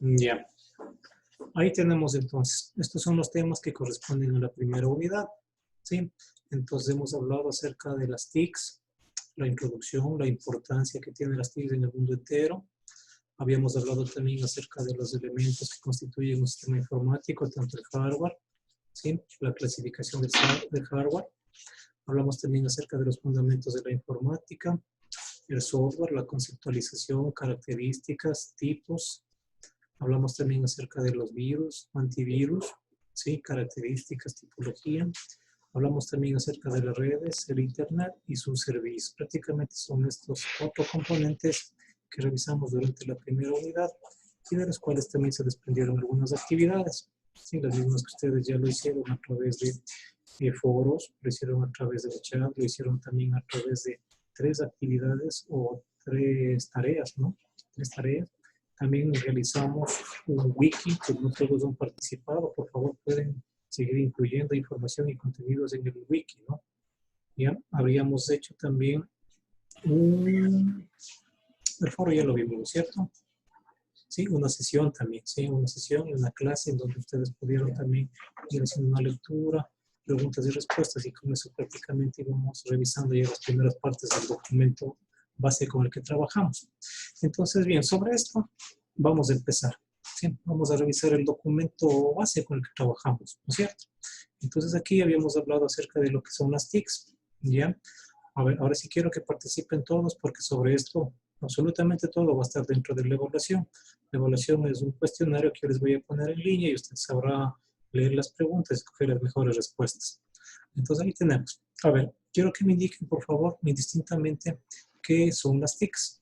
Ya. Ahí tenemos entonces, estos son los temas que corresponden a la primera unidad, ¿sí? Entonces hemos hablado acerca de las TICs, la introducción, la importancia que tienen las TICs en el mundo entero. Habíamos hablado también acerca de los elementos que constituyen un sistema informático, tanto el hardware, ¿sí? La clasificación del hardware. Hablamos también acerca de los fundamentos de la informática, el software, la conceptualización, características, tipos. Hablamos también acerca de los virus, antivirus, ¿sí? Características, tipología. Hablamos también acerca de las redes, el Internet y sus servicios. Prácticamente son estos 4 componentes que revisamos durante la primera unidad y de los cuales también se desprendieron algunas actividades. Sí, las mismas que ustedes ya lo hicieron a través de foros, lo hicieron a través del chat, lo hicieron también a través de 3 actividades o 3 tareas, ¿no? 3 tareas. También realizamos un wiki que no todos han participado. Por favor, pueden seguir incluyendo información y contenidos en el wiki, ¿no? Ya habríamos hecho también el foro ya lo vimos, ¿no es cierto? Sí, una sesión también, sí, una sesión y una clase en donde ustedes pudieron también ir haciendo una lectura, preguntas y respuestas, y con eso prácticamente íbamos revisando ya las primeras partes del documento base con el que trabajamos. Entonces, bien, sobre esto vamos a empezar. ¿Sí? Vamos a revisar el documento base con el que trabajamos, ¿no es cierto? Entonces aquí habíamos hablado acerca de lo que son las TICs, ¿ya? A ver, ahora sí quiero que participen todos porque sobre esto absolutamente todo va a estar dentro de la evaluación. La evaluación es un cuestionario que yo les voy a poner en línea y usted sabrá leer las preguntas y escoger las mejores respuestas. Entonces ahí tenemos. A ver, quiero que me indiquen por favor indistintamente qué son las TICs.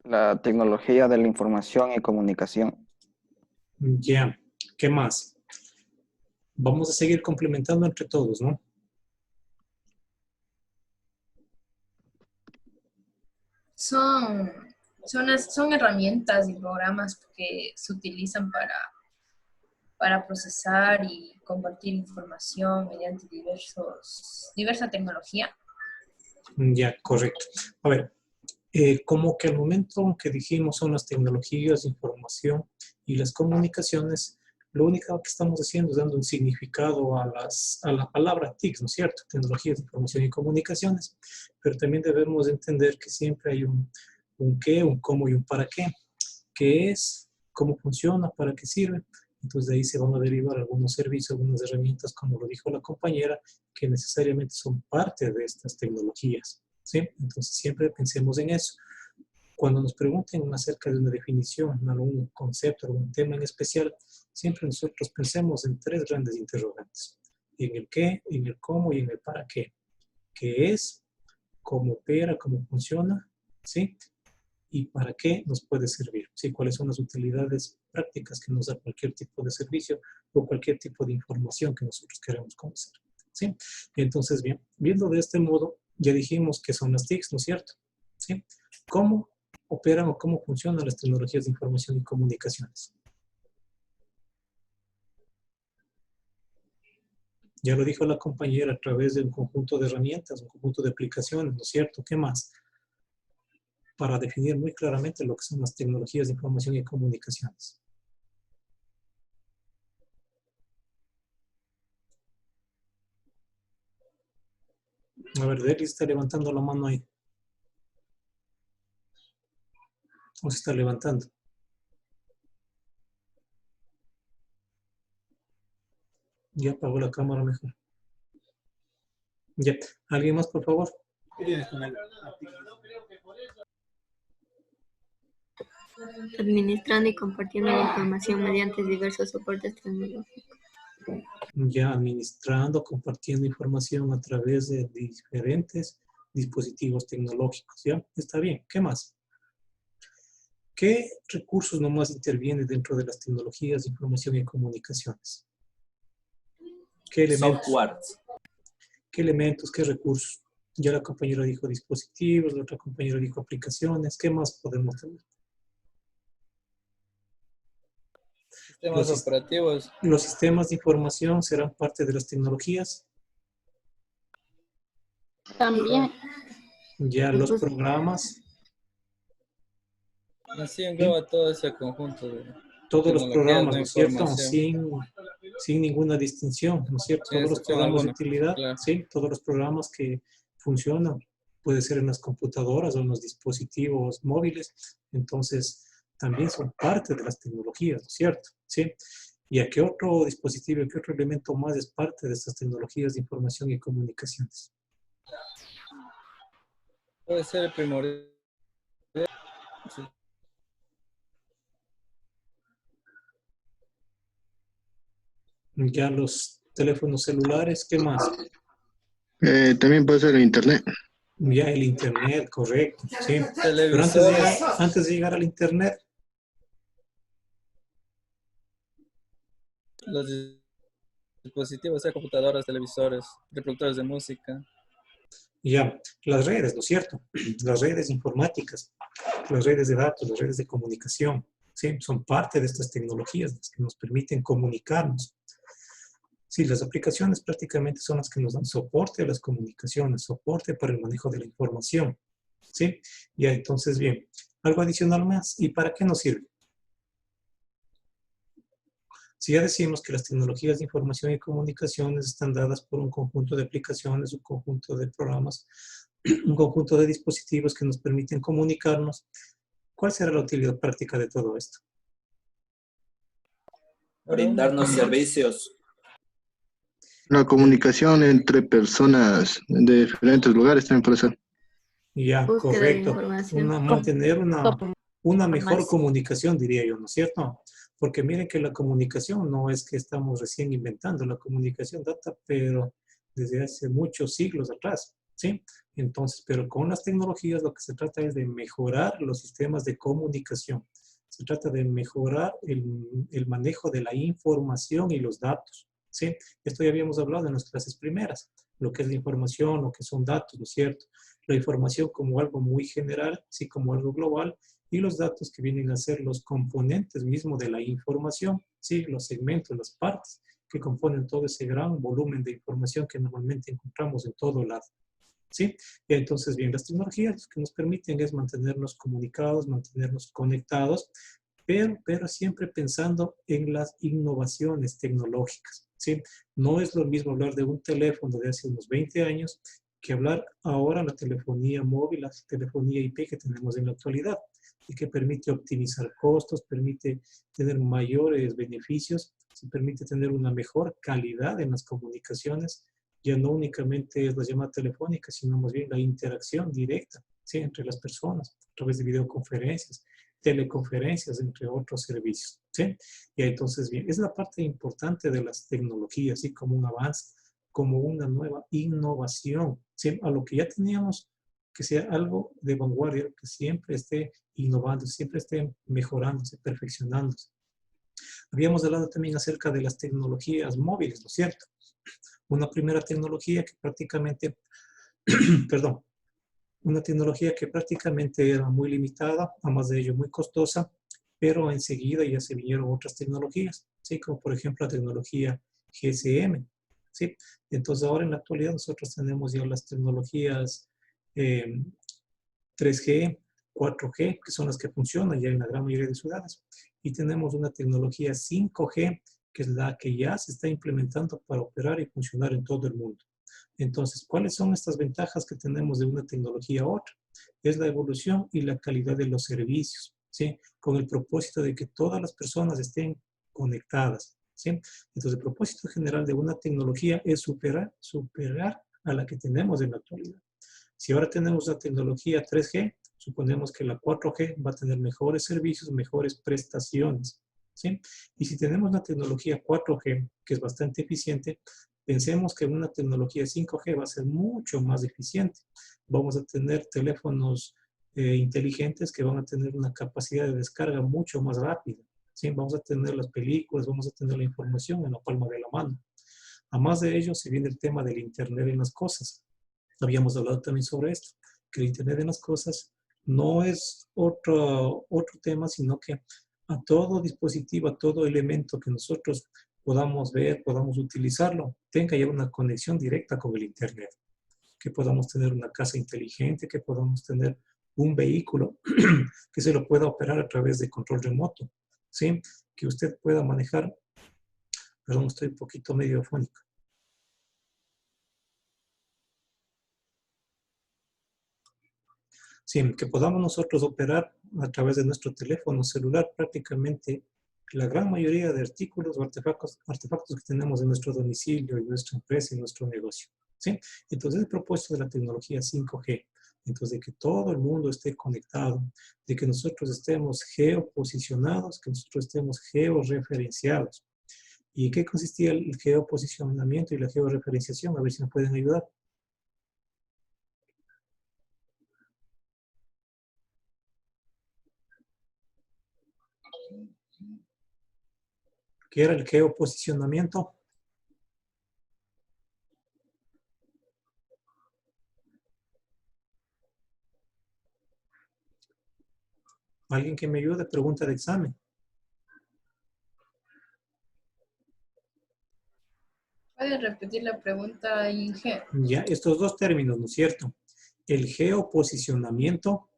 La tecnología de la información y comunicación. Ya, ¿qué más? Vamos a seguir complementando entre todos, ¿no? Son herramientas y programas que se utilizan para procesar y compartir información mediante diversa tecnología. Ya, correcto. A ver, como que al momento que dijimos son las tecnologías de información y las comunicaciones, lo único que estamos haciendo es dando un significado a la palabra TIC, ¿no es cierto? Tecnologías de información y comunicaciones. Pero también debemos entender que siempre hay un qué, un cómo y un para qué. ¿Qué es? ¿Cómo funciona? ¿Para qué sirve? Entonces de ahí se van a derivar algunos servicios, algunas herramientas, como lo dijo la compañera, que necesariamente son parte de estas tecnologías, ¿sí? Entonces siempre pensemos en eso. Cuando nos pregunten acerca de una definición, algún concepto, algún tema en especial, siempre nosotros pensemos en 3 grandes interrogantes. En el qué, en el cómo y en el para qué. ¿Qué es? ¿Cómo opera? ¿Cómo funciona? ¿Sí? ¿Y para qué nos puede servir? ¿Sí? ¿Cuáles son las utilidades prácticas que nos da cualquier tipo de servicio o cualquier tipo de información que nosotros queremos conocer? ¿Sí? Entonces, bien, viendo de este modo, ya dijimos que son las TICs, ¿no es cierto? ¿Sí? ¿Cómo operan o cómo funcionan las tecnologías de información y comunicaciones? Ya lo dijo la compañera, a través de un conjunto de herramientas, un conjunto de aplicaciones, ¿no es cierto? ¿Qué más? Para definir muy claramente lo que son las tecnologías de información y comunicaciones. A ver, Deli está levantando la mano ahí. ¿O se está levantando? Ya apagó la cámara mejor. Ya. ¿Alguien más, por favor? Administrando y compartiendo la información mediante diversos soportes tecnológicos. Ya, administrando, compartiendo información a través de diferentes dispositivos tecnológicos. ¿Ya? Está bien. ¿Qué más? ¿Qué recursos nomás intervienen dentro de las tecnologías de información y comunicaciones? ¿Qué elementos? Software. ¿Qué elementos? ¿Qué recursos? Ya la compañera dijo dispositivos, la otra compañera dijo aplicaciones. ¿Qué más podemos tener? Sistemas operativos. ¿Los sistemas de información serán parte de las tecnologías? También. Ya los programas, Así engloba todo ese conjunto de todos los tecnologías programas, de ¿no es cierto? información, Sin ninguna distinción, ¿no es cierto? sin Todos los excepción programas de alguna. utilidad, Claro. sí, todos los programas que funcionan, puede ser en las computadoras o en los dispositivos móviles, entonces también son parte de las tecnologías, ¿no es cierto? Sí. ¿Y a qué otro dispositivo, qué otro elemento más es parte de estas tecnologías de información y comunicaciones? Puede ser el primordial. Sí. Ya los teléfonos celulares, ¿qué más? También puede ser el internet. Ya el internet, correcto, sí. Pero Televisores, antes de llegar al internet, los dispositivos, sea computadoras, televisores, reproductores de música. ya las redes, ¿no es cierto? Las redes informáticas, las redes de datos, las redes de comunicación, sí, son parte de estas tecnologías las que nos permiten comunicarnos. Sí, las aplicaciones prácticamente son las que nos dan soporte a las comunicaciones, soporte para el manejo de la información, ¿sí? Ya, entonces, bien, algo adicional más, ¿y para qué nos sirve? Si ya decimos que las tecnologías de información y comunicaciones están dadas por un conjunto de aplicaciones, un conjunto de programas, un conjunto de dispositivos que nos permiten comunicarnos, ¿cuál será la utilidad práctica de todo esto? Brindarnos servicios. La comunicación entre personas de diferentes lugares también puede ser. Ya, Búsqueda de correcto. información. Mantener una mejor Más. comunicación, diría yo, ¿no es cierto? Porque miren que la comunicación no es que estamos recién inventando, la comunicación data, pero desde hace muchos siglos atrás, ¿sí? Entonces, pero con las tecnologías lo que se trata es de mejorar los sistemas de comunicación. Se trata de mejorar el manejo de la información y los datos, ¿sí? Esto ya habíamos hablado en las clases primeras, lo que es la información, lo que son datos, ¿no es cierto? La información como algo muy general, sí, como algo global, y los datos que vienen a ser los componentes mismos de la información, sí, los segmentos, las partes que componen todo ese gran volumen de información que normalmente encontramos en todo lado. ¿Sí? Y entonces, bien, las tecnologías lo que nos permiten es mantenernos comunicados, mantenernos conectados, pero siempre pensando en las innovaciones tecnológicas. ¿Sí? No es lo mismo hablar de un teléfono de hace unos 20 años que hablar ahora de la telefonía móvil, la telefonía IP que tenemos en la actualidad y que permite optimizar costos, permite tener mayores beneficios, se permite tener una mejor calidad en las comunicaciones. Ya no únicamente es la llamada telefónica, sino más bien la interacción directa, ¿sí? Entre las personas, a través de videoconferencias, teleconferencias, entre otros servicios, ¿sí? Y entonces, bien, es la parte importante de las tecnologías, ¿sí? Como un avance, como una nueva innovación, ¿sí? A lo que ya teníamos, que sea algo de vanguardia, que siempre esté innovando, siempre esté mejorándose, perfeccionándose. Habíamos hablado también acerca de las tecnologías móviles, ¿no es cierto? Una primera tecnología que prácticamente, perdón, una tecnología que prácticamente era muy limitada, además de ello muy costosa, pero enseguida ya se vinieron otras tecnologías, ¿sí? Como por ejemplo la tecnología GSM, ¿sí? Entonces ahora en la actualidad nosotros tenemos ya las tecnologías 3G, 4G, que son las que funcionan ya en la gran mayoría de ciudades, y tenemos una tecnología 5G, que es la que ya se está implementando para operar y funcionar en todo el mundo. Entonces, ¿cuáles son estas ventajas que tenemos de una tecnología a otra? Es la evolución y la calidad de los servicios, ¿sí? Con el propósito de que todas las personas estén conectadas, ¿sí? Entonces, el propósito general de una tecnología es superar a la que tenemos en la actualidad. Si ahora tenemos la tecnología 3G, suponemos que la 4G va a tener mejores servicios, mejores prestaciones, ¿sí? Y si tenemos la tecnología 4G, que es bastante eficiente, pensemos que una tecnología 5G va a ser mucho más eficiente. Vamos a tener teléfonos inteligentes que van a tener una capacidad de descarga mucho más rápida, ¿sí? Vamos a tener las películas, vamos a tener la información en la palma de la mano. Además de ello, se viene el tema del Internet en las cosas. Habíamos hablado también sobre esto, que el Internet de las cosas no es otro tema, sino que a todo dispositivo, a todo elemento que nosotros podamos ver, podamos utilizarlo, tenga ya una conexión directa con el Internet. que podamos tener una casa inteligente, que podamos tener un vehículo que se lo pueda operar a través de control remoto, ¿sí? Que usted pueda manejar. Perdón, estoy un poquito medio afónico. Sí, que podamos nosotros operar a través de nuestro teléfono celular prácticamente la gran mayoría de artículos o artefactos que tenemos en nuestro domicilio, en nuestra empresa, en nuestro negocio, ¿sí? Entonces, el propósito de la tecnología 5G, entonces de que todo el mundo esté conectado, de que nosotros estemos geoposicionados, que nosotros estemos georreferenciados. ¿Y en qué consistía el geoposicionamiento y la georreferenciación? A ver si me pueden ayudar. ¿Qué era el geoposicionamiento? ¿Alguien que me ayude? Pregunta de examen. ¿Puede repetir la pregunta, Inge? Ya, estos dos términos, ¿no es cierto? El geoposicionamiento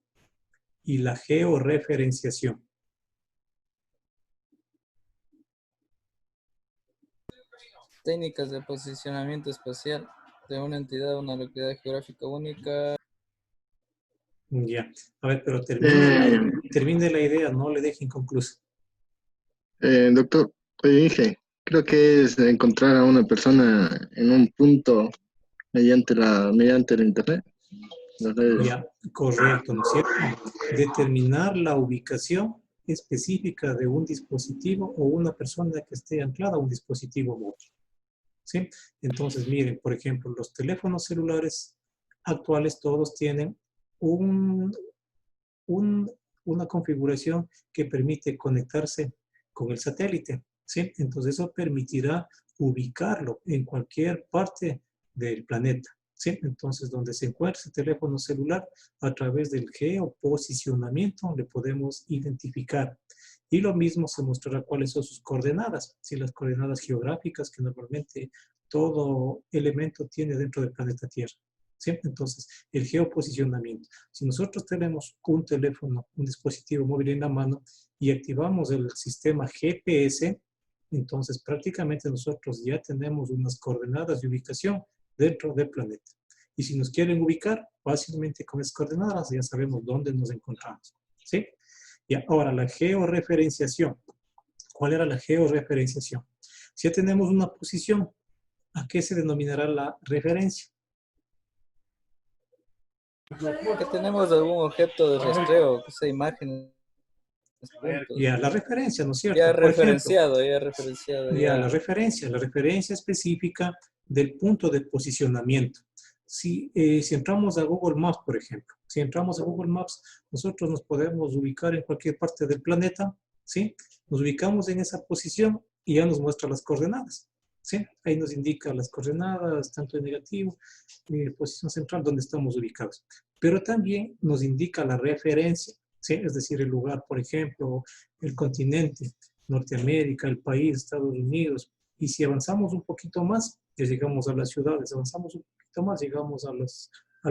y la georreferenciación. Técnicas de posicionamiento espacial de una entidad o una localidad geográfica única. Ya, a ver, pero termine la idea, no le deje inconclusa. Doctor, oye, Inge, creo que es encontrar a una persona en un punto mediante el internet. Las redes. Ya, correcto, ¿no es cierto? Determinar la ubicación específica de un dispositivo o una persona que esté anclada a un dispositivo móvil. ¿Sí? Entonces, miren, por ejemplo, los teléfonos celulares actuales todos tienen una configuración que permite conectarse con el satélite, ¿sí? Entonces, eso permitirá ubicarlo en cualquier parte del planeta, ¿sí? Entonces, donde se encuentre ese teléfono celular, a través del geoposicionamiento le podemos identificar. Y lo mismo se mostrará cuáles son sus coordenadas, ¿sí? Las coordenadas geográficas que normalmente todo elemento tiene dentro del planeta Tierra. ¿Sí? Entonces, el geoposicionamiento. Si nosotros tenemos un teléfono, un dispositivo móvil en la mano y activamos el sistema GPS, entonces prácticamente nosotros ya tenemos unas coordenadas de ubicación dentro del planeta. Y si nos quieren ubicar, fácilmente con esas coordenadas ya sabemos dónde nos encontramos. ¿Sí? Y ahora, la georreferenciación. ¿Cuál era la georreferenciación? Si ya tenemos una posición, ¿a qué se denominará la referencia? Que tenemos algún objeto de rastreo, que sea imagen. Ya, la referencia, ¿no es cierto? Ya Por ejemplo, referenciado, ya referenciado. ya, la referencia específica del punto de posicionamiento. Si entramos a Google Maps, por ejemplo, si entramos a Google Maps, nosotros nos podemos ubicar en cualquier parte del planeta, ¿sí? Nos ubicamos en esa posición y ya nos muestra las coordenadas, ¿sí? Ahí nos indica las coordenadas, tanto en negativo, posición central, donde estamos ubicados. Pero también nos indica la referencia, ¿sí? Es decir, el lugar, por ejemplo, el continente, Norteamérica, el país, Estados Unidos. Y si avanzamos un poquito más, ya llegamos a las ciudades, avanzamos un poquito más, llegamos a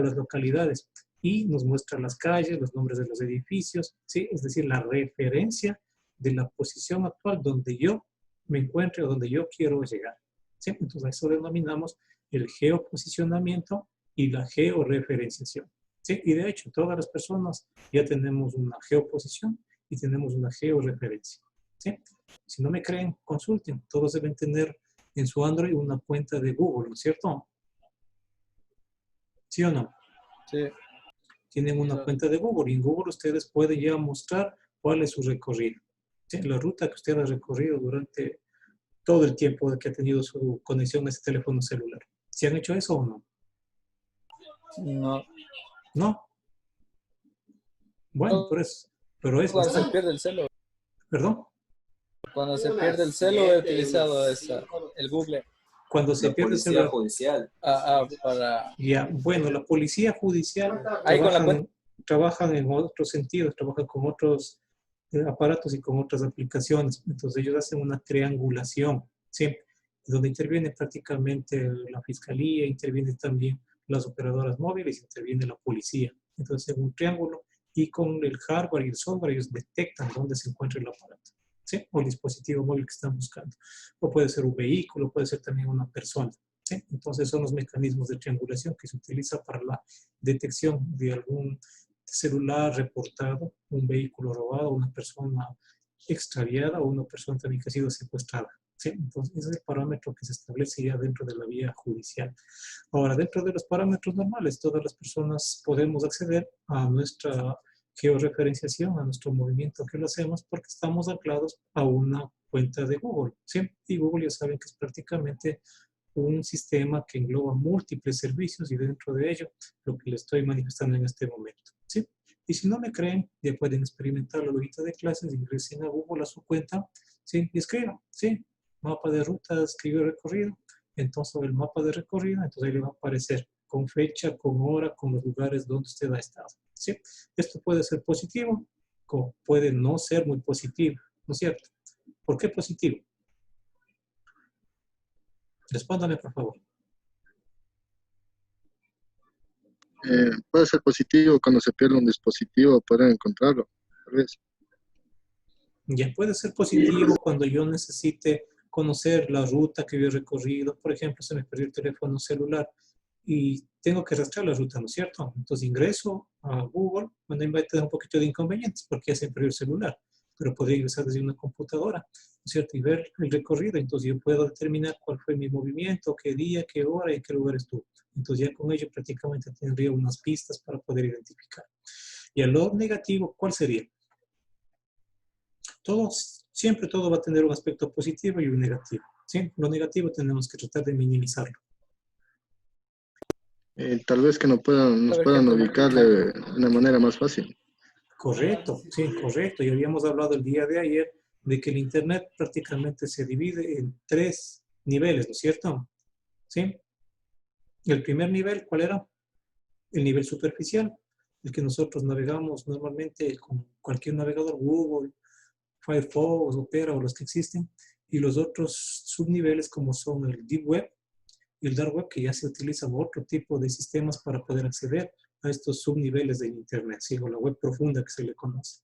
las localidades y nos muestra las calles, los nombres de los edificios, ¿sí? Es decir, la referencia de la posición actual donde yo me encuentro o donde yo quiero llegar, ¿sí? Entonces, a eso denominamos el geoposicionamiento y la georreferenciación, ¿sí? Y de hecho, todas las personas ya tenemos una geoposición y tenemos una georreferencia, ¿sí? Si no me creen, consulten. Todos deben tener en su Android una cuenta de Google, ¿no es cierto? ¿Sí o no? Sí. Tienen una cuenta de Google y en Google ustedes pueden ya mostrar cuál es su recorrido, ¿sí? La ruta que usted ha recorrido durante todo el tiempo que ha tenido su conexión a ese teléfono celular. ¿Sí han hecho eso o no? No. ¿No? Bueno, por eso. Pero es Cuando se bastante. pierde el celo. ¿Perdón? Cuando se pierde el celo he utilizado el Google. Cuando se La pierde el policía celular. judicial. Para... Ya, bueno, la policía judicial Ahí con la trabajan en otros sentidos, trabajan con otros aparatos y con otras aplicaciones. Entonces ellos hacen una triangulación, ¿sí? Donde interviene prácticamente la fiscalía, interviene también las operadoras móviles, interviene la policía. Entonces, en un triángulo y con el hardware y el software, ellos detectan dónde se encuentra el aparato, ¿sí? O el dispositivo móvil que están buscando. O puede ser un vehículo, puede ser también una persona, ¿sí? Entonces, son los mecanismos de triangulación que se utiliza para la detección de algún celular reportado, un vehículo robado, una persona extraviada o una persona también que ha sido secuestrada. ¿Sí? Entonces, ese es el parámetro que se establece ya dentro de la vía judicial. Ahora, dentro de los parámetros normales, todas las personas podemos acceder a nuestra georreferenciación, a nuestro movimiento que lo hacemos porque estamos anclados a una cuenta de Google, ¿sí? Y Google ya saben que es prácticamente un sistema que engloba múltiples servicios y dentro de ello lo que les estoy manifestando en este momento, ¿sí? Y si no me creen, ya pueden experimentarlo ahorita de clases, ingresen a Google a su cuenta, ¿sí? Y escriban, ¿sí? Mapa de ruta, escribe recorrido, entonces el mapa de recorrido, entonces ahí le va a aparecer con fecha, con hora, con los lugares donde usted ha estado, ¿sí? Esto puede ser positivo, como puede no ser muy positivo, ¿no es cierto? ¿Por qué positivo? Respóndame, por favor. Puede ser positivo cuando se pierde un dispositivo, poder encontrarlo, tal vez. Ya puede ser positivo cuando yo necesite conocer la ruta que yo he recorrido. Por ejemplo, se me perdió el teléfono celular y tengo que rastrear la ruta, ¿no es cierto? Entonces ingreso a Google, cuando me va a tener un poquito de inconvenientes porque ya se me perdió el celular, pero podría ingresar desde una computadora, ¿no es cierto? Y ver el recorrido, entonces yo puedo determinar cuál fue mi movimiento, qué día, qué hora y en qué lugar estuve. Entonces ya con ello prácticamente tendría unas pistas para poder identificar. Y a lo negativo, ¿cuál sería? Siempre todo va a tener un aspecto positivo y un negativo, ¿sí? Lo negativo tenemos que tratar de minimizarlo. Tal vez que nos puedan ubicar de una manera más fácil. Correcto, sí, correcto. Y habíamos hablado el día de ayer de que el Internet prácticamente se divide en 3 niveles, ¿no es cierto? ¿Sí? El primer nivel, ¿cuál era? El nivel superficial, el que nosotros navegamos normalmente con cualquier navegador, Google, Firefox, Opera o los que existen, y los otros subniveles como son el Deep Web y el Dark Web, que ya se utilizan otro tipo de sistemas para poder acceder a estos subniveles de Internet, ¿sí? O la web profunda que se le conoce.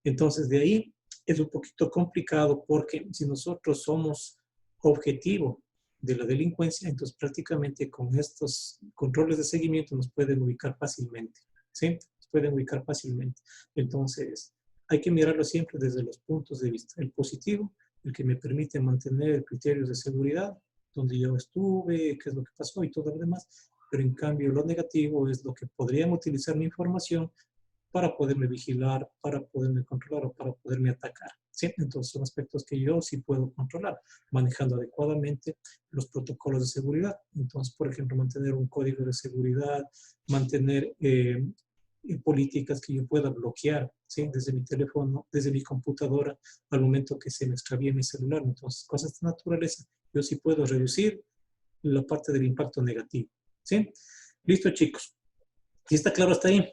Entonces, de ahí es un poquito complicado porque si nosotros somos objetivo de la delincuencia, entonces prácticamente con estos controles de seguimiento nos pueden ubicar fácilmente, ¿sí? Nos pueden ubicar fácilmente. Entonces, hay que mirarlo siempre desde los puntos de vista. El positivo, el que me permite mantener criterios de seguridad, donde yo estuve, qué es lo que pasó y todo lo demás. Pero en cambio lo negativo es lo que podrían utilizar mi información para poderme vigilar, para poderme controlar o para poderme atacar, ¿sí? Entonces son aspectos que yo sí puedo controlar, manejando adecuadamente los protocolos de seguridad. Entonces, por ejemplo, mantener un código de seguridad, mantener políticas que yo pueda bloquear, ¿sí? Desde mi teléfono, desde mi computadora, al momento que se me extravíe mi celular. Entonces, cosas de naturaleza, yo sí puedo reducir la parte del impacto negativo, ¿sí? Listo, chicos. ¿Sí está claro hasta ahí?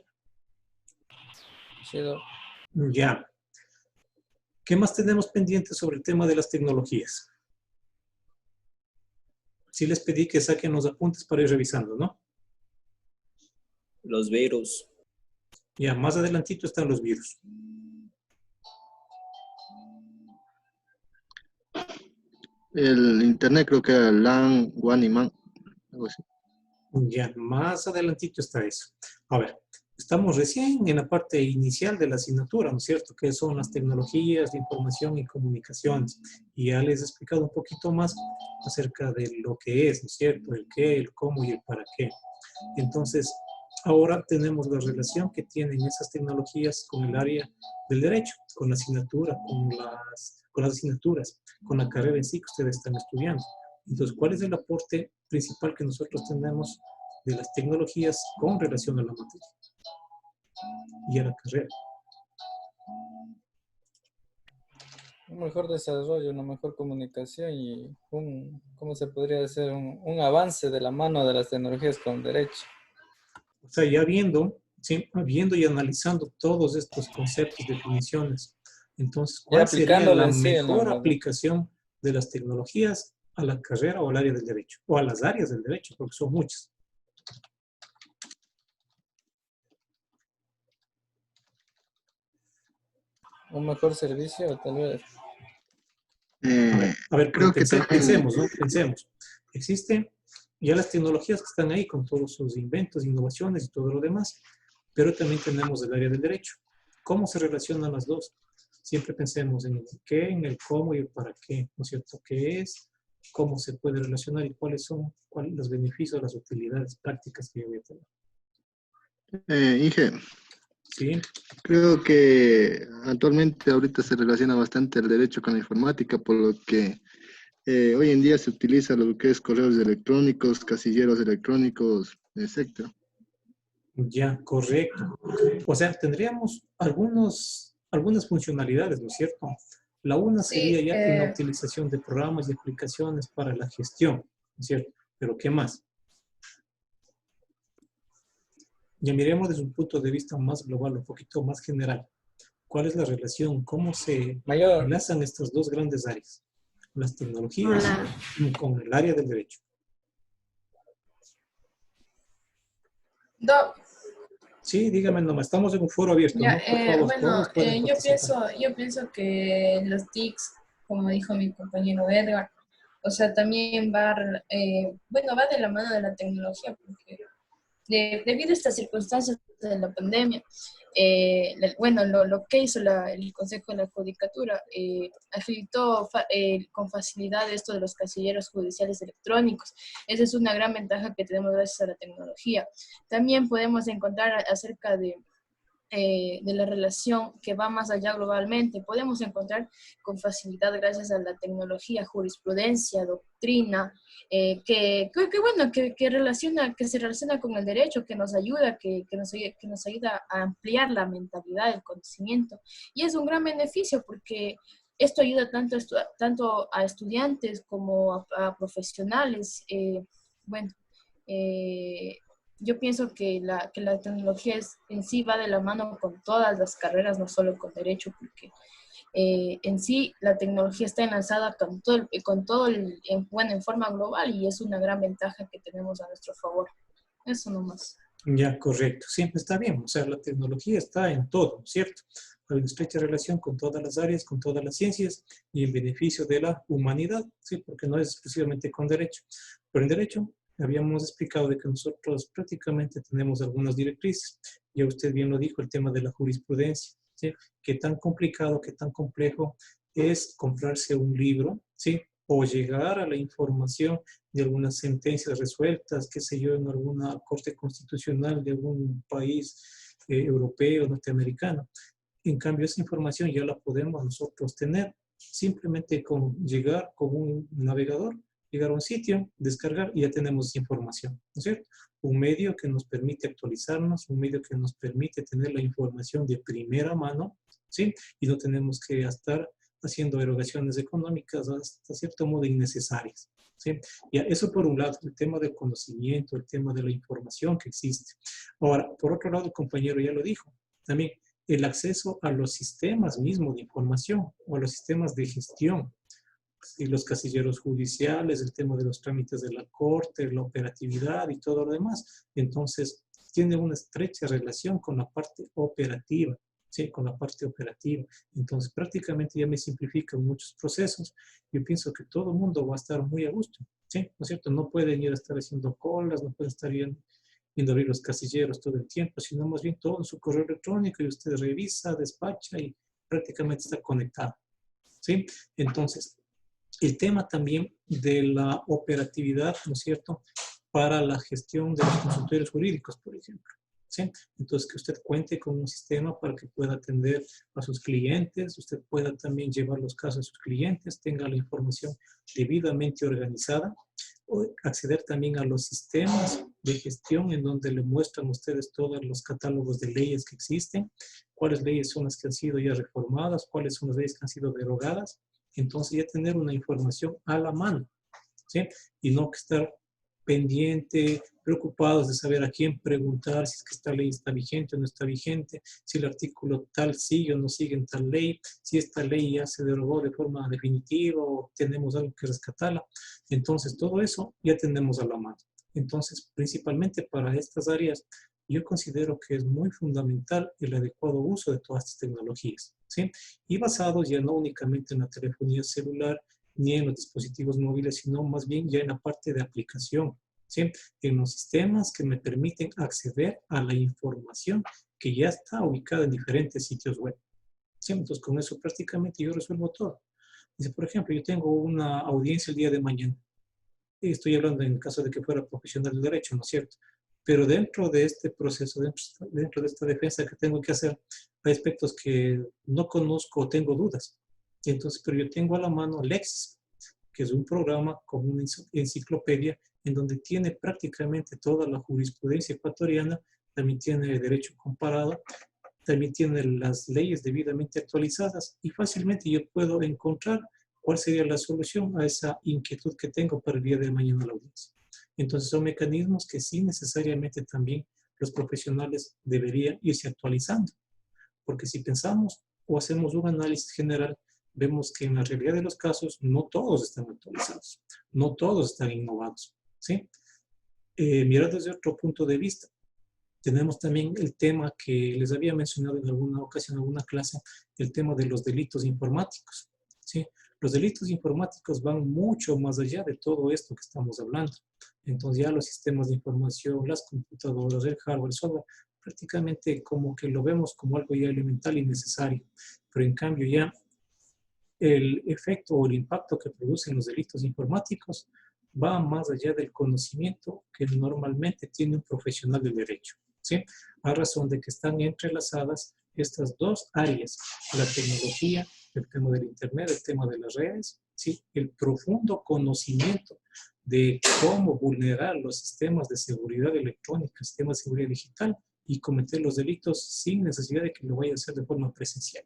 Sí, Ya. ¿Qué más tenemos pendiente sobre el tema de las tecnologías? Sí les pedí que saquen los apuntes para ir revisando, ¿no? Los virus. Ya, más adelantito están los virus. El internet creo que era LAN, WAN y MAN, algo así. Ya, más adelantito está eso. A ver, estamos recién en la parte inicial de la asignatura, ¿no es cierto? Que son las tecnologías de información y comunicaciones. Y ya les he explicado un poquito más acerca de lo que es, ¿no es cierto? El qué, el cómo y el para qué. Entonces, ahora tenemos la relación que tienen esas tecnologías con el área del derecho, con la asignatura, con las asignaturas, con la carrera en sí que ustedes están estudiando. Entonces, ¿cuál es el aporte principal que nosotros tenemos de las tecnologías con relación a la materia y a la carrera? un mejor desarrollo, una mejor comunicación y ¿cómo se podría decir? Un avance de la mano de las tecnologías con derecho. O sea, ya viendo, ¿sí? Viendo y analizando todos estos conceptos, definiciones, entonces, ¿cuál sería la mejor aplicación de las tecnologías a la carrera o al área del derecho? O a las áreas del derecho, porque son muchas. Un mejor servicio, tal vez. A ver, Creo que también, pensemos, ¿no? Pensemos. Existen ya las tecnologías que están ahí con todos sus inventos, innovaciones y todo lo demás, pero también tenemos el área del derecho. ¿Cómo se relacionan las dos? Siempre pensemos en el qué, en el cómo y el para qué, ¿no es cierto? ¿Qué es? ¿Cómo se puede relacionar y cuáles son los beneficios, las utilidades prácticas que yo voy a tener? Inge, ¿Sí? creo que actualmente ahorita se relaciona bastante el derecho con la informática, por lo que hoy en día se utiliza lo que es correos electrónicos, casilleros electrónicos, etcétera. Ya, correcto. O sea, tendríamos algunas funcionalidades, ¿no es cierto? La una sería Sí, ya en la utilización de programas y aplicaciones para la gestión, ¿no es cierto? Pero ¿qué más? Ya miremos desde un punto de vista más global, un poquito más general. ¿Cuál es la relación? ¿Cómo se Mayor, enlazan estas dos grandes áreas? Las tecnologías Hola. con el área del derecho. Do- Sí, dígame nomás, estamos en un foro abierto, ya, ¿no? Por favor, bueno, todos pueden participar. yo pienso que los TICs, como dijo mi compañero Edgar, o sea, también bueno, va de la mano de la tecnología, porque debido a estas circunstancias de la pandemia, bueno, lo que hizo el Consejo de la Judicatura, agilitó con facilidad esto de los casilleros judiciales electrónicos. Esa es una gran ventaja que tenemos gracias a la tecnología. También podemos encontrar acerca de la relación que va más allá globalmente. Podemos encontrar con facilidad gracias a la tecnología, jurisprudencia, doctrina, bueno, que se relaciona con el derecho, que nos ayuda, que nos ayuda a ampliar la mentalidad, el conocimiento. Y es un gran beneficio porque esto ayuda tanto a estudiantes como a profesionales. Bueno, yo pienso que la tecnología en sí va de la mano con todas las carreras, no solo con derecho, porque en sí la tecnología está enlazada bueno, en forma global y es una gran ventaja que tenemos a nuestro favor. Eso nomás. Ya, correcto. Siempre está bien. O sea, la tecnología está en todo, ¿cierto? Hay una estrecha relación con todas las áreas, con todas las ciencias y en beneficio de la humanidad, ¿sí? Porque no es exclusivamente con derecho. Pero en derecho habíamos explicado de que nosotros prácticamente tenemos algunas directrices. Ya usted bien lo dijo, el tema de la jurisprudencia, ¿sí? Qué tan complicado, qué tan complejo es comprarse un libro, ¿sí? O llegar a la información de algunas sentencias resueltas, qué sé yo, en alguna corte constitucional de algún país europeo, norteamericano. En cambio, esa información ya la podemos nosotros tener simplemente con llegar con un navegador, llegar a un sitio, descargar y ya tenemos esa información, ¿no es cierto? Un medio que nos permite actualizarnos, un medio que nos permite tener la información de primera mano, ¿sí? Y no tenemos que estar haciendo erogaciones económicas hasta cierto modo innecesarias. ¿Sí? Y eso por un lado, el tema del conocimiento, el tema de la información que existe. Ahora, por otro lado, el compañero ya lo dijo, también el acceso a los sistemas mismos de información o a los sistemas de gestión y los casilleros judiciales, el tema de los trámites de la corte, la operatividad y todo lo demás. Entonces, tiene una estrecha relación con la parte operativa. Sí, con la parte operativa. Entonces, prácticamente ya me simplifican muchos procesos. Yo pienso que todo el mundo va a estar muy a gusto. ¿Sí? ¿No es cierto? No pueden ir a estar haciendo colas, no pueden estar yendo a abrir los casilleros todo el tiempo, sino más bien todo en su correo electrónico y usted revisa, despacha y prácticamente está conectado. ¿Sí? Entonces, el tema también de la operatividad, ¿no es cierto?, para la gestión de los consultorios jurídicos, por ejemplo. ¿Sí? Entonces, que usted cuente con un sistema para que pueda atender a sus clientes, usted pueda también llevar los casos de sus clientes, tenga la información debidamente organizada, o acceder también a los sistemas de gestión en donde le muestran a ustedes todos los catálogos de leyes que existen, cuáles leyes son las que han sido ya reformadas, cuáles son las leyes que han sido derogadas. Entonces, ya tener una información a la mano, ¿sí? Y no que estar pendiente, preocupados de saber a quién preguntar si es que esta ley está vigente o no está vigente, si el artículo tal sigue o no sigue en tal ley, si esta ley ya se derogó de forma definitiva o tenemos algo que rescatarla. Entonces, todo eso ya tenemos a la mano. Entonces, principalmente para estas áreas, yo considero que es muy fundamental el adecuado uso de todas estas tecnologías, ¿sí? Y basados ya no únicamente en la telefonía celular ni en los dispositivos móviles, sino más bien ya en la parte de aplicación, ¿sí? En los sistemas que me permiten acceder a la información que ya está ubicada en diferentes sitios web, ¿sí? Entonces, con eso prácticamente yo resuelvo todo. Dice, por ejemplo, yo tengo una audiencia el día de mañana. Estoy hablando en caso de que fuera profesional del derecho, ¿no es cierto? Pero dentro de este proceso, dentro de esta defensa que tengo que hacer, hay aspectos que no conozco o tengo dudas. Entonces, pero yo tengo a la mano Lexis, que es un programa como una enciclopedia en donde tiene prácticamente toda la jurisprudencia ecuatoriana, también tiene derecho comparado, también tiene las leyes debidamente actualizadas y fácilmente yo puedo encontrar cuál sería la solución a esa inquietud que tengo para el día de mañana a la audiencia. Entonces son mecanismos que sí necesariamente también los profesionales deberían irse actualizando. Porque si pensamos o hacemos un análisis general, vemos que en la realidad de los casos no todos están actualizados, no todos están innovados, ¿sí? Mirando desde otro punto de vista, tenemos también el tema que les había mencionado en alguna ocasión, en alguna clase, el tema de los delitos informáticos, ¿sí? Los delitos informáticos van mucho más allá de todo esto que estamos hablando. Entonces ya los sistemas de información, las computadoras, el hardware, el software, prácticamente como que lo vemos como algo ya elemental y necesario. Pero en cambio ya el efecto o el impacto que producen los delitos informáticos va más allá del conocimiento que normalmente tiene un profesional del derecho, ¿sí? A razón de que están entrelazadas estas dos áreas, la tecnología, el tema del Internet, el tema de las redes, ¿sí? El profundo conocimiento de cómo vulnerar los sistemas de seguridad electrónica, sistemas de seguridad digital y cometer los delitos sin necesidad de que lo vaya a hacer de forma presencial.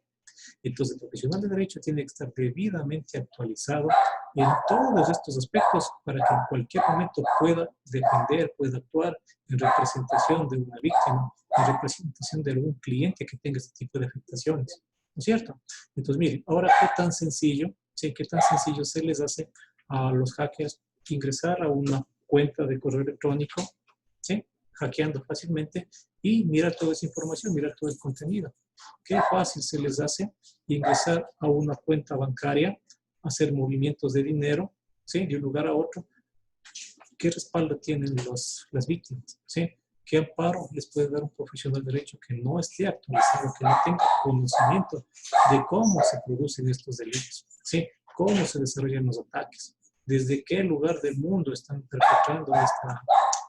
Entonces, el profesional de derecho tiene que estar debidamente actualizado en todos estos aspectos para que en cualquier momento pueda defender, pueda actuar en representación de una víctima, en representación de algún cliente que tenga este tipo de afectaciones, ¿no es cierto? Entonces, miren, ahora qué tan sencillo, ¿sí? Qué tan sencillo se les hace a los hackers ingresar a una cuenta de correo electrónico, ¿sí? Hackeando fácilmente y mirar toda esa información, mirar todo el contenido. Qué fácil se les hace ingresar a una cuenta bancaria, hacer movimientos de dinero, ¿sí? De un lugar a otro. ¿Qué respaldo tienen las víctimas? ¿Sí? ¿Qué amparo les puede dar un profesional de derecho que no esté actualizado, que no tenga conocimiento de cómo se producen estos delitos? ¿Sí? ¿Cómo se desarrollan los ataques? ¿Desde qué lugar del mundo están perpetrando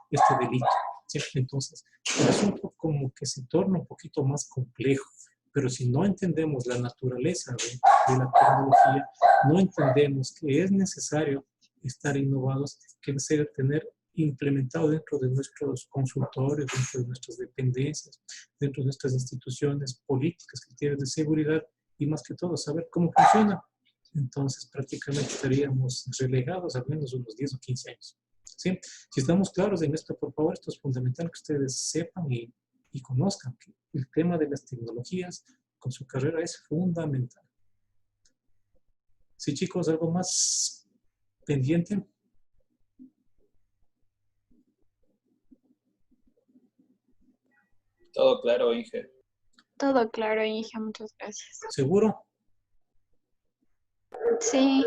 este delito? ¿Sí? Entonces, el asunto como que se torna un poquito más complejo, pero si no entendemos la naturaleza de la tecnología, no entendemos que es necesario estar innovados, que es necesario tener implementado dentro de nuestros consultorios, dentro de nuestras dependencias, dentro de nuestras instituciones políticas, criterios de seguridad y más que todo saber cómo funciona. Entonces prácticamente estaríamos relegados al menos unos 10 o 15 años. ¿Sí? Si estamos claros en esto, por favor, esto es fundamental que ustedes sepan y conozcan que el tema de las tecnologías con su carrera es fundamental. Sí, chicos, ¿algo más pendiente? Todo claro, Inge. Todo claro, hija, muchas gracias. ¿Seguro? Sí.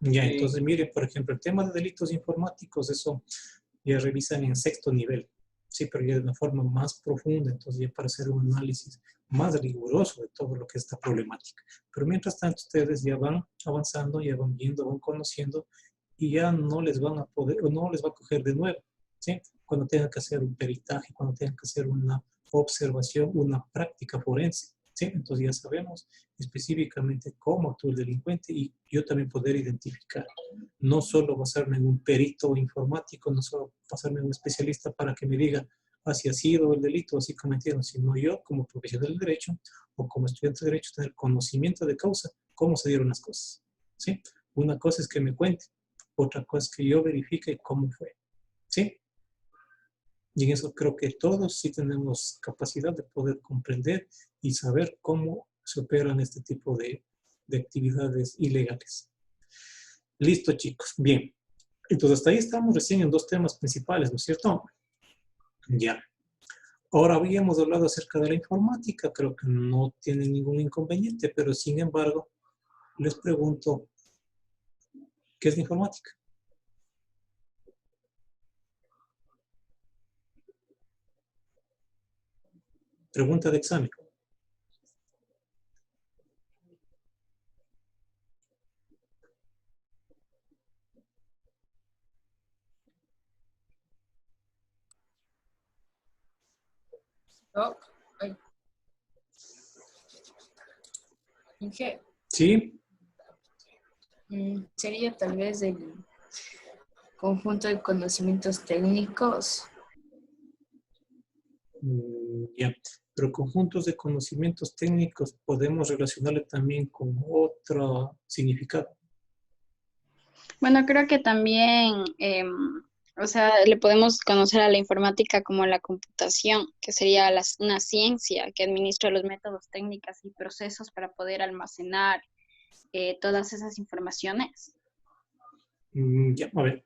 Ya, Sí. entonces mire, por ejemplo, el tema de delitos informáticos, eso ya revisan en sexto nivel, sí, pero ya de una forma más profunda, entonces ya para hacer un análisis más riguroso de todo lo que es esta problemática. Pero mientras tanto, ustedes ya van avanzando, ya van viendo, van conociendo y ya no les van a poder, o no les va a coger de nuevo, ¿sí? Cuando tengan que hacer un peritaje, cuando tengan que hacer una observación, una práctica forense, ¿sí? Entonces ya sabemos específicamente cómo actúa el delincuente y yo también poder identificar. No solo basarme en un perito informático, no solo basarme en un especialista para que me diga así ha sido el delito, así cometieron, sino yo como profesional del derecho o como estudiante de derecho tener conocimiento de causa, cómo se dieron las cosas, ¿sí? Una cosa es que me cuente, otra cosa es que yo verifique cómo fue, ¿sí? Y en eso creo que todos sí tenemos capacidad de poder comprender y saber cómo se operan este tipo de actividades ilegales. Listo, chicos. Bien. Entonces, hasta ahí estamos recién en dos temas principales, ¿no es cierto? Ya. Ahora habíamos hablado acerca de la informática, creo que no tiene ningún inconveniente, pero sin embargo, les pregunto, ¿qué es la informática? Pregunta de examen. Doc, ay, Inge, ¿Sí? sería tal vez el conjunto de conocimientos técnicos. Ya. Pero conjuntos de conocimientos técnicos podemos relacionarle también con otro significado. Bueno, creo que también, o sea, le podemos conocer a la informática como la computación, que sería una ciencia que administra los métodos, técnicas y procesos para poder almacenar todas esas informaciones. Ya, a ver.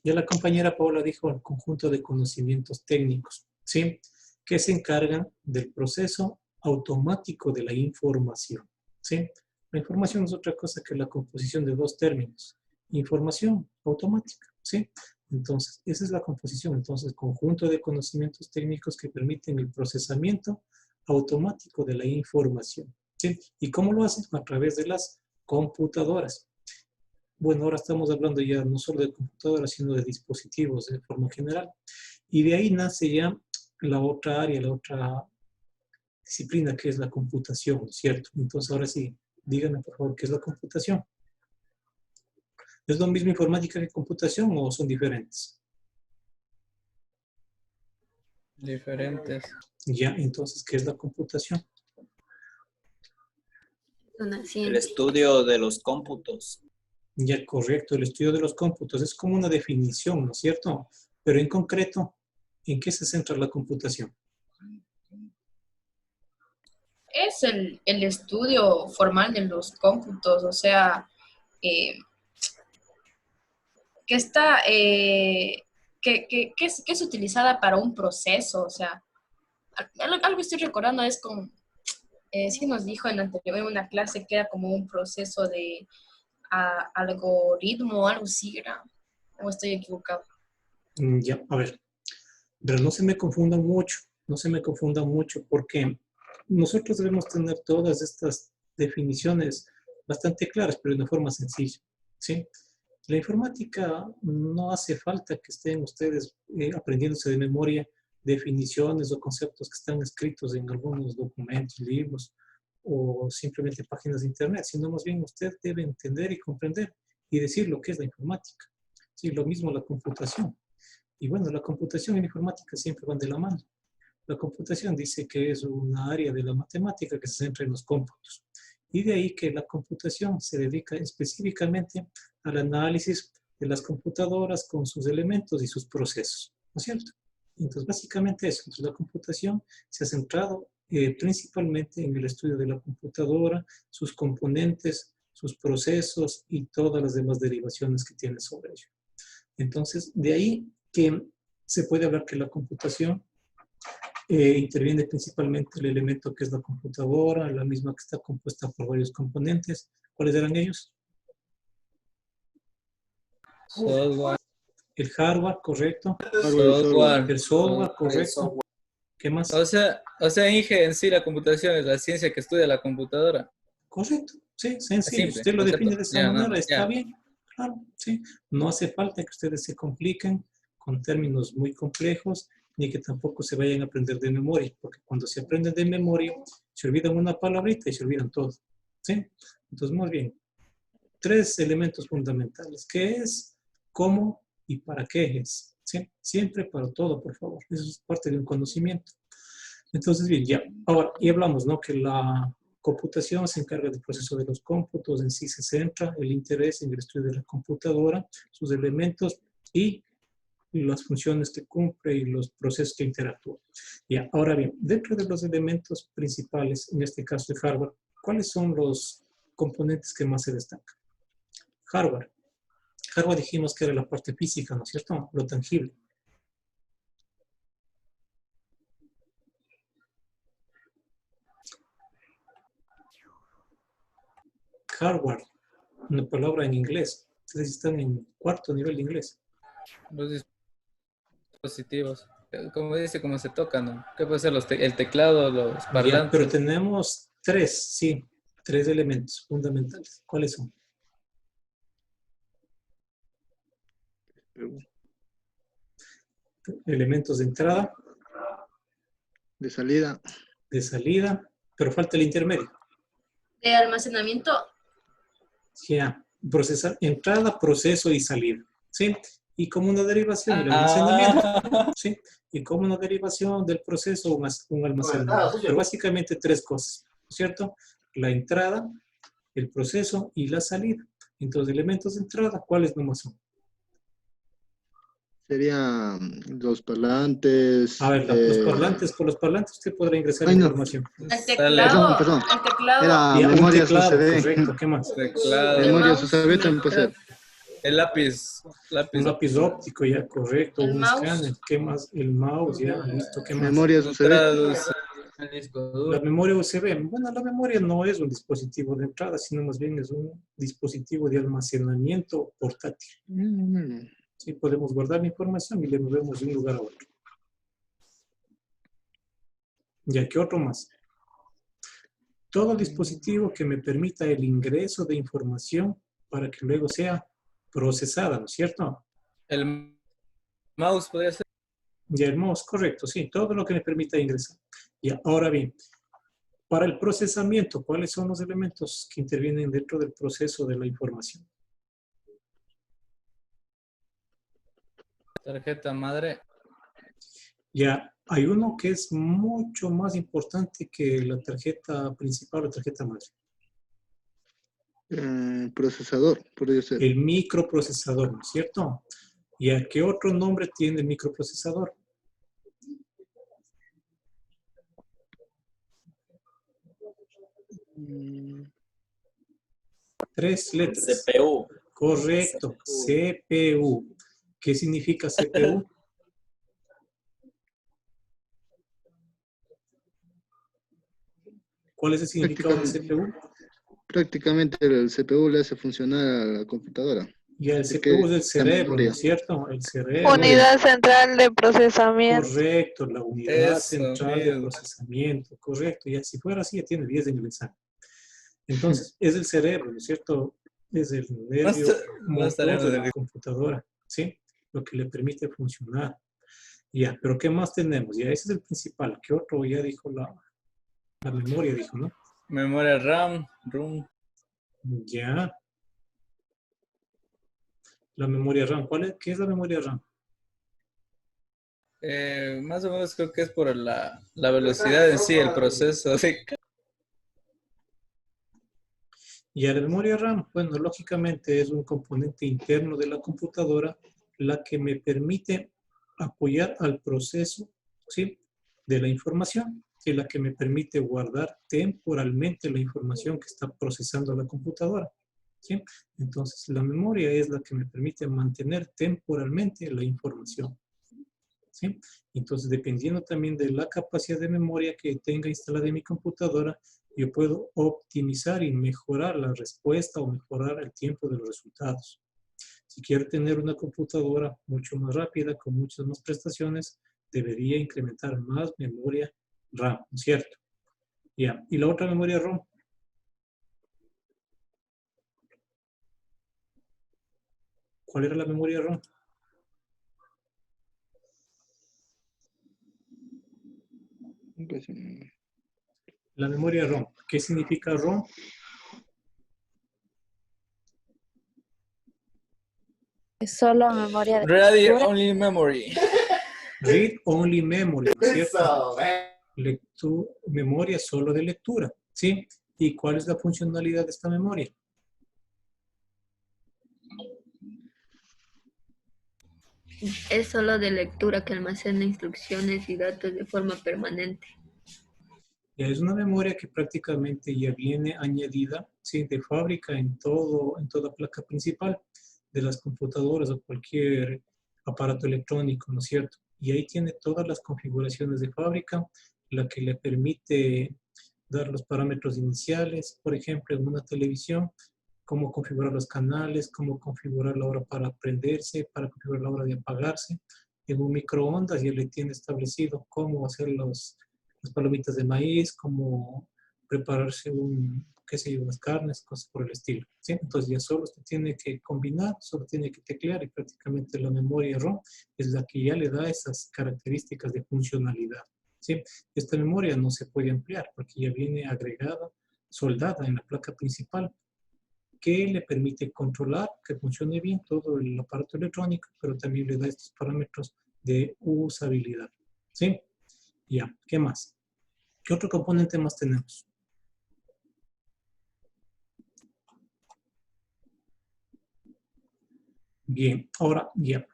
Ya la compañera Paola dijo el conjunto de conocimientos técnicos, ¿sí? Que se encargan del proceso automático de la información, ¿sí? La información es otra cosa que la composición de dos términos. Información automática, ¿sí? Entonces, esa es la composición. Entonces, conjunto de conocimientos técnicos que permiten el procesamiento automático de la información, ¿sí? ¿Y cómo lo hacen? A través de las computadoras. Bueno, ahora estamos hablando ya no solo de computadoras, sino de dispositivos de forma general. Y de ahí nace ya la otra área, la otra disciplina que es la computación, ¿cierto? Entonces, ahora sí, díganme por favor, ¿qué es la computación? ¿Es lo mismo informática que computación o son diferentes? Diferentes. Ya, entonces, ¿qué es la computación? Una El ciencia. estudio de los cómputos. Ya, correcto, el estudio de los cómputos es como una definición, ¿no es cierto? Pero en concreto, ¿en qué se centra la computación? Es el estudio formal de los cómputos, o sea, eh, que está, que es utilizada para un proceso, o sea, algo estoy recordando es como, sí nos dijo en una clase que era como un proceso de algoritmo o algo así, era, o estoy equivocado. Ya, a ver, pero no se me confunda mucho, no se me confunda mucho, porque nosotros debemos tener todas estas definiciones bastante claras, pero de una forma sencilla, ¿sí? La informática no hace falta que estén ustedes aprendiéndose de memoria definiciones o conceptos que están escritos en algunos documentos, libros o simplemente páginas de internet, sino más bien usted debe entender y comprender y decir lo que es la informática. Sí, lo mismo la computación. Y bueno, la computación y la informática siempre van de la mano. La computación dice que es una área de la matemática que se centra en los cómputos. Y de ahí que la computación se dedica específicamente al análisis de las computadoras con sus elementos y sus procesos, ¿no es cierto? Entonces, básicamente eso. Entonces, la computación se ha centrado principalmente en el estudio de la computadora, sus componentes, sus procesos y todas las demás derivaciones que tiene sobre ello. Entonces, de ahí que se puede hablar que la computación interviene principalmente el elemento que es la computadora, la misma que está compuesta por varios componentes. ¿Cuáles eran ellos? Software. El hardware, correcto. Software. El software, correcto. ¿Qué más? O sea, Inge, en sí la computación es la ciencia que estudia la computadora. Correcto, sí, Es sencillo. simple, Usted lo concepto. define de esa Ya, nada manera, más, está ya. bien. Claro, sí. No hace falta que ustedes se compliquen con términos muy complejos, ni que tampoco se vayan a aprender de memoria, porque cuando se aprenden de memoria, se olvidan una palabrita y se olvidan todo. ¿Sí? Entonces, muy bien. 3 elementos fundamentales. ¿Qué es? ¿Cómo? ¿Y para qué es? ¿Sí? Siempre para todo, por favor. Eso es parte de un conocimiento. Entonces, bien, ya. Ahora, y hablamos, ¿no? Que la computación se encarga del proceso de los cómputos, en sí se centra el interés en el estudio de la computadora, sus elementos y las funciones que cumple y los procesos que interactúan. Ya, ahora bien, dentro de los elementos principales, en este caso de hardware, ¿cuáles son los componentes que más se destacan? Hardware. Hardware dijimos que era la parte física, ¿no es cierto? Lo tangible. hardware, una palabra en inglés. Ustedes están en cuarto nivel de inglés. Los dispositivos. Como dice, cómo se toca, ¿no? ¿Qué puede ser el teclado, los Ya, parlantes? pero tenemos tres, sí, tres elementos fundamentales. ¿Cuáles son? Elementos de entrada, De salida. de salida, pero falta el intermedio. De almacenamiento. Ya, procesar, entrada, proceso y salida, ¿sí? Y como una derivación del almacenamiento, ¿sí? Y como una derivación del proceso, un almacenamiento. Pero básicamente tres cosas, ¿no es cierto? La entrada, el proceso y la salida. Entonces, elementos de entrada, ¿cuáles nomás son? Serían los parlantes. A ver, los parlantes, por los parlantes usted podrá ingresar Ay, no. información. El teclado. Perdón. El teclado. Era Ya, un memorias teclado, USB. correcto, ¿qué más? Teclado. Memorias mouse. USB también puede ser. El lápiz. Un lápiz óptico, ya, correcto. El Un mouse. escáner, ¿qué más? El mouse, ya, listo, ¿qué más? Memorias USB. El disco duro. La memoria USB. Bueno, la memoria no es un dispositivo de entrada, sino más bien es un dispositivo de almacenamiento portátil. Sí, podemos guardar la información y le movemos de un lugar a otro. Ya, ¿qué otro más? Todo dispositivo que me permita el ingreso de información para que luego sea procesada, ¿no es cierto? El mouse podría ser. Ya, el mouse, correcto, sí, todo lo que me permita ingresar. Ya, ahora bien, para el procesamiento, ¿cuáles son los elementos que intervienen dentro del proceso de la información? Tarjeta madre. Ya, hay uno que es mucho más importante que la tarjeta principal o tarjeta madre. Procesador, podría ser. El microprocesador, ¿no es cierto? ¿Y a qué otro nombre tiene el microprocesador? Tres letras. CPU. Correcto, CPU. ¿Qué significa CPU? ¿Cuál es el significado de CPU? Prácticamente el CPU le hace funcionar a la computadora. Y el Así CPU que es el la cerebro, ¿no memoria. es cierto? El cerebro. Unidad central de procesamiento. Correcto, la unidad Eso central de mismo. procesamiento, correcto. Ya si fuera así, ya tiene 10 en el examen. Entonces, es el cerebro, ¿no es cierto? Es el nervio motor de la computadora, ¿sí? Lo que le permite funcionar. Ya, pero ¿qué más tenemos? Ya, ese es el principal. ¿Qué otro? Ya dijo la memoria, dijo, ¿no? Memoria RAM. ROM. Ya. La memoria RAM. ¿Qué es la memoria RAM? Más o menos creo que es por la velocidad en sí, el proceso. Y a la memoria RAM, bueno, lógicamente es un componente interno de la computadora la que me permite apoyar al proceso, ¿sí?, de la información, y la que me permite guardar temporalmente la información que está procesando la computadora, ¿sí? Entonces, la memoria es la que me permite mantener temporalmente la información, ¿sí? Entonces, dependiendo también de la capacidad de memoria que tenga instalada en mi computadora, yo puedo optimizar y mejorar la respuesta o mejorar el tiempo de los resultados. Si quiero tener una computadora mucho más rápida, con muchas más prestaciones, debería incrementar más memoria RAM, ¿no es cierto? Ya. ¿Y la otra memoria ROM? ¿Cuál era la memoria ROM? La memoria ROM. ¿Qué significa ROM? Es solo memoria de Ready lectura. Only Memory. Read Only Memory, ¿no es cierto? Memoria solo de lectura, ¿sí? ¿Y cuál es la funcionalidad de esta memoria? Es solo de lectura que almacena instrucciones y datos de forma permanente. Ya es una memoria que prácticamente ya viene añadida, ¿sí?, de fábrica en toda placa principal de las computadoras o cualquier aparato electrónico, ¿no es cierto? Y ahí tiene todas las configuraciones de fábrica, la que le permite dar los parámetros iniciales, por ejemplo, en una televisión, cómo configurar los canales, cómo configurar la hora para prenderse, para configurar la hora de apagarse. En un microondas ya le tiene establecido cómo hacer las palomitas de maíz, cómo prepararse qué sé yo, unas carnes, cosas por el estilo. ¿Sí? Entonces ya solo usted tiene que combinar, solo tiene que teclear y prácticamente la memoria ROM es la que ya le da esas características de funcionalidad. ¿Sí? Esta memoria no se puede ampliar porque ya viene agregada, soldada en la placa principal, que le permite controlar que funcione bien todo el aparato electrónico, pero también le da estos parámetros de usabilidad. ¿Sí? Ya, ¿qué más? ¿Qué otro componente más tenemos? Bien, ahora ya.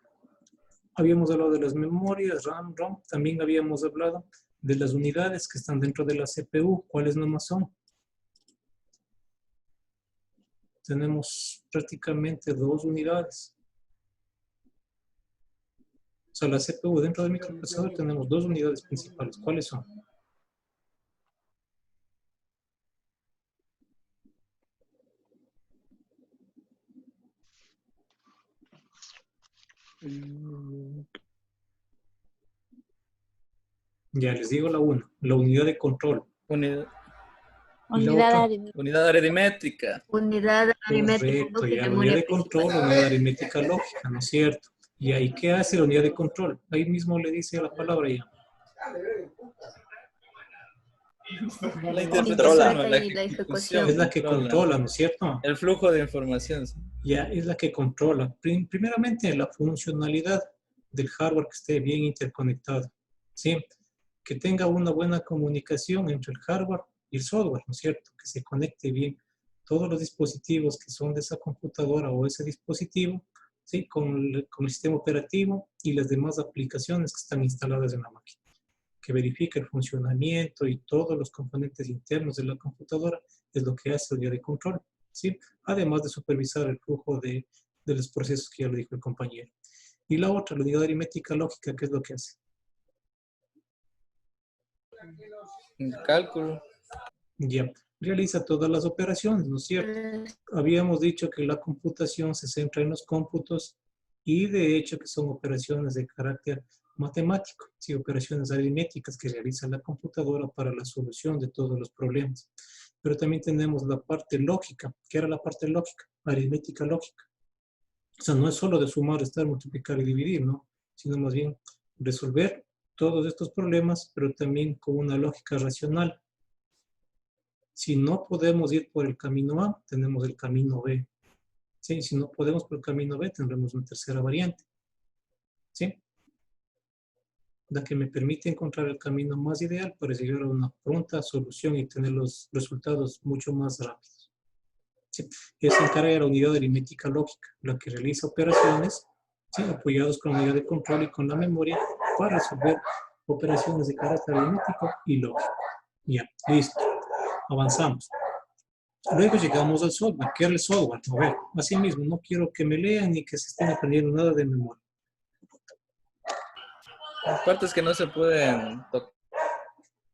Habíamos hablado de las memorias, RAM, ROM, también habíamos hablado de las unidades que están dentro de la CPU. ¿Cuáles nomás son? Tenemos prácticamente 2 unidades. O sea, la CPU dentro del microprocesador tenemos 2 unidades principales. ¿Cuáles son? Ya les digo la una, la unidad de control. Unidad Unidad aritmética. Unidad aritmética Correcto, lógica ya y la unidad memoria de control, principal. la unidad aritmética lógica, ¿no es cierto? ¿Y ahí qué hace la unidad de control? Ahí mismo le dice la palabra ya. La Controla. interpretación, la Y la ejecución. Es la que controla, ¿no es cierto? El flujo de información. Ya, es la que controla. Primeramente, la funcionalidad del hardware que esté bien interconectado. ¿Sí? Que tenga una buena comunicación entre el hardware y el software, ¿no es cierto? Que se conecte bien todos los dispositivos que son de esa computadora o ese dispositivo, ¿sí? Con el sistema operativo y las demás aplicaciones que están instaladas en la máquina. Que verifique el funcionamiento y todos los componentes internos de la computadora es lo que hace la unidad de control, ¿sí? Además de supervisar el flujo de los procesos que ya lo dijo el compañero. Y la otra, la unidad aritmética lógica, ¿qué es lo que hace? El cálculo. Ya, realiza todas las operaciones, ¿no es cierto? Habíamos dicho que la computación se centra en los cómputos y de hecho que son operaciones de carácter matemático, sí, operaciones aritméticas que realiza la computadora para la solución de todos los problemas. Pero también tenemos la parte lógica. ¿Qué era la parte lógica? Aritmética lógica. O sea, no es solo de sumar, restar, multiplicar y dividir, ¿no? Sino más bien resolver todos estos problemas, pero también con una lógica racional. Si no podemos ir por el camino A, tenemos el camino B. ¿Sí? Si no podemos por el camino B, tendremos una tercera variante. ¿Sí? La que me permite encontrar el camino más ideal para llegar a una pronta solución y tener los resultados mucho más rápidos. ¿Sí? Esa encarga de la unidad aritmética lógica, la que realiza operaciones, ¿sí? Apoyados con la unidad de control y con la memoria para resolver operaciones de carácter aritmético y lógico. Ya, listo. Avanzamos. Luego llegamos al software. ¿Qué era el software? A ver, así mismo, no quiero que me lean ni que se estén aprendiendo nada de memoria. Partes que no se pueden tocar.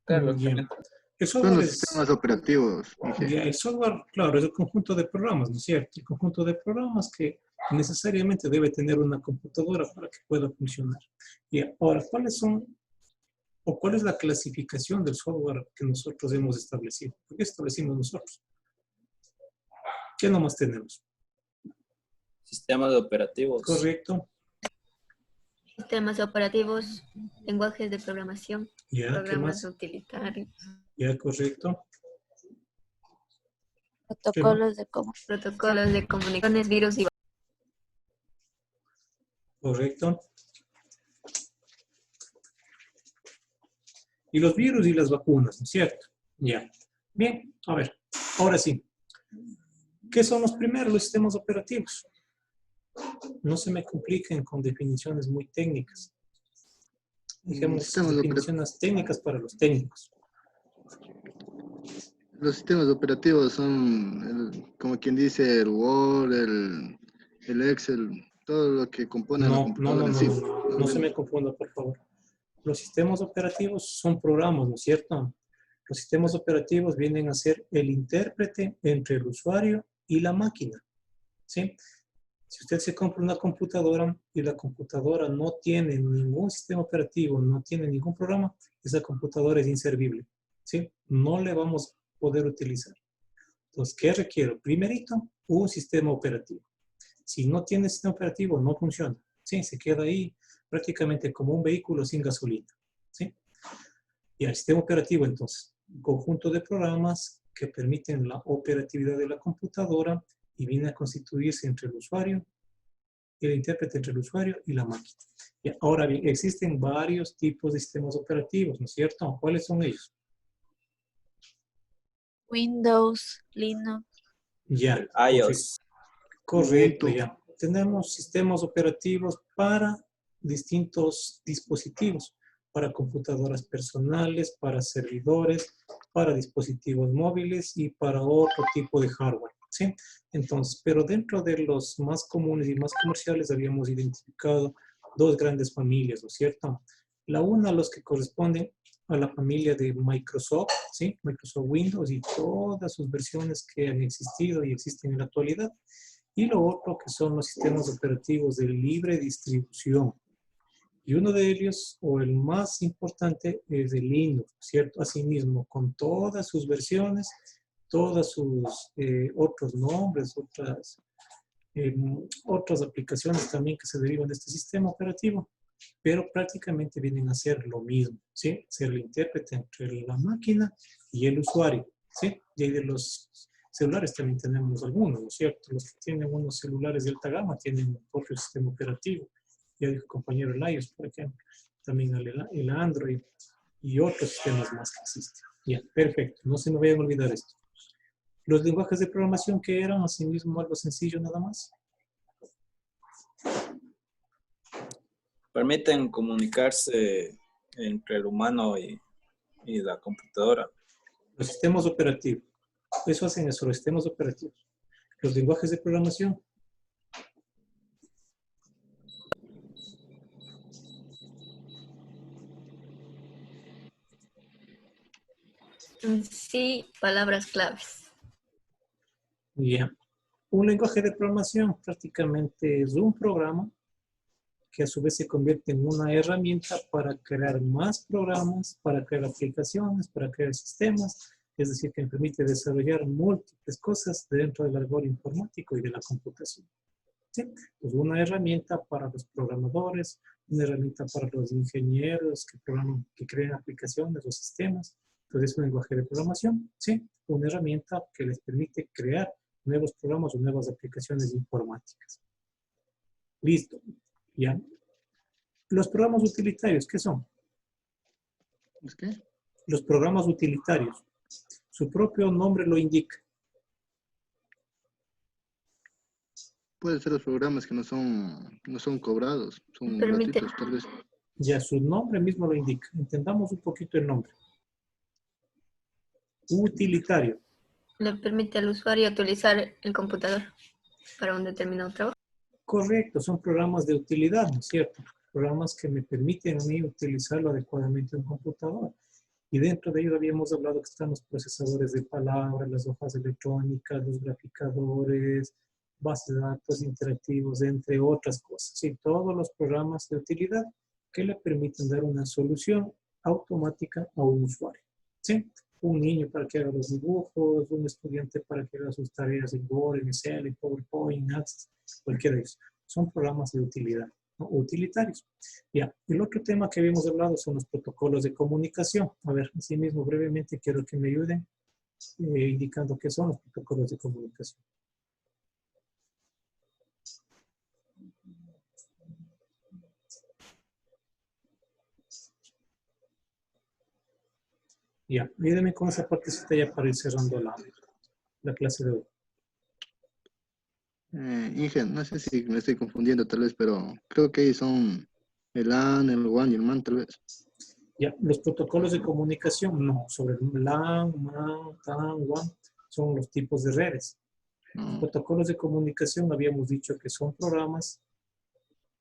El Son software los es, sistemas operativos. ya, el software, claro, es el conjunto de programas, ¿no es cierto? El conjunto de programas que necesariamente debe tener una computadora para que pueda funcionar. Y ahora, ¿cuáles son o cuál es la clasificación del software que nosotros hemos establecido? ¿Por qué establecimos nosotros? ¿Qué nomás tenemos? Sistemas operativos. Correcto. Sistemas operativos, lenguajes de programación, Ya, ¿qué programas más? utilitarios, Ya, correcto. protocolos de protocolos de comunicaciones, virus y Correcto. Y los virus y las vacunas, ¿no es cierto? Ya. Bien, a ver, ahora sí. ¿Qué son los primeros los sistemas operativos? No se me compliquen con definiciones muy técnicas. Dejemos definiciones técnicas para los técnicos. Los sistemas operativos son, como quien dice, el Word, el Excel, todo lo que compone la computadora en sí. No se me confunda, por favor. Los sistemas operativos son programas, ¿no es cierto? Los sistemas operativos vienen a ser el intérprete entre el usuario y la máquina. ¿Sí? Si usted se compra una computadora y la computadora no tiene ningún sistema operativo, no tiene ningún programa, esa computadora es inservible. ¿Sí? No le vamos a poder utilizar. Entonces, ¿qué requiero? Primerito, un sistema operativo. Si no tiene sistema operativo, no funciona. ¿Sí? Se queda ahí prácticamente como un vehículo sin gasolina. ¿Sí? Y el sistema operativo, entonces, un conjunto de programas que permiten la operatividad de la computadora y viene a constituirse entre el usuario, el intérprete entre el usuario y la máquina. Y ahora bien, existen varios tipos de sistemas operativos, ¿no es cierto? ¿Cuáles son ellos? Windows, Linux. Ya, iOS. correcto, ya. Tenemos sistemas operativos para distintos dispositivos, para computadoras personales, para servidores, para dispositivos móviles y para otro tipo de hardware, ¿sí? Entonces, pero dentro de los más comunes y más comerciales habíamos identificado dos grandes familias, ¿no es cierto? La una, los que corresponden a la familia de Microsoft, ¿sí? Microsoft Windows y todas sus versiones que han existido y existen en la actualidad. Y lo otro que son los sistemas operativos de libre distribución. Y uno de ellos, o el más importante, es el Linux, ¿cierto? Asimismo, con todas sus versiones, todas sus otros nombres, otras aplicaciones también que se derivan de este sistema operativo, pero prácticamente vienen a ser lo mismo, ¿sí? Ser el intérprete entre la máquina y el usuario, ¿sí? Y ahí de los celulares también tenemos algunos, ¿no es cierto? Los que tienen unos celulares de alta gama tienen un propio sistema operativo. Ya dijo el compañero el iOS, por ejemplo. También el Android y otros sistemas más que existen. Ya, perfecto. No se me vayan a olvidar esto. Los lenguajes de programación que eran asimismo algo sencillo nada más. Permiten comunicarse entre el humano y la computadora. Los sistemas operativos. Eso hacen eso, los sistemas operativos. Los lenguajes de programación. Sí, palabras claves. Ya. Un lenguaje de programación prácticamente es un programa que a su vez se convierte en una herramienta para crear más programas, para crear aplicaciones, para crear sistemas, es decir, que permite desarrollar múltiples cosas dentro del árbol informático y de la computación. ¿Sí? Pues una herramienta para los programadores, una herramienta para los ingenieros que programan, que crean aplicaciones o sistemas. Entonces es un lenguaje de programación, ¿sí? Una herramienta que les permite crear nuevos programas o nuevas aplicaciones informáticas. Listo. ¿Ya? Los programas utilitarios, ¿qué son? ¿Es qué? Los programas utilitarios. Su propio nombre lo indica. Pueden ser los programas que no son cobrados, son Permite. gratuitos tal vez. Ya su nombre mismo lo indica. Entendamos un poquito el nombre. Utilitario. Le permite al usuario utilizar el computador para un determinado trabajo. Correcto, son programas de utilidad, ¿no es cierto? Programas que me permiten a mí utilizarlo adecuadamente en un computador. Y dentro de ello habíamos hablado que están los procesadores de palabras, las hojas electrónicas, los graficadores, bases de datos interactivos, entre otras cosas. Sí, todos los programas de utilidad que le permiten dar una solución automática a un usuario. ¿Sí? Un niño para que haga los dibujos, un estudiante para que haga sus tareas en Word, en Excel, en PowerPoint, en Access, cualquiera de ellos. Son programas de utilidad, ¿no? Utilitarios. Ya, el otro tema que habíamos hablado son los protocolos de comunicación. A ver, así mismo brevemente quiero que me ayuden indicando qué son los protocolos de comunicación. Ya, ayúdenme con esa partecita ya para ir cerrando la clase de hoy. Ingen, no sé si me estoy confundiendo tal vez, pero creo que ahí son el LAN, el WAN y el MAN tal vez. Ya, los protocolos de comunicación, no, sobre el LAN, MAN, TAN, WAN, son los tipos de redes. Los protocolos de comunicación habíamos dicho que son programas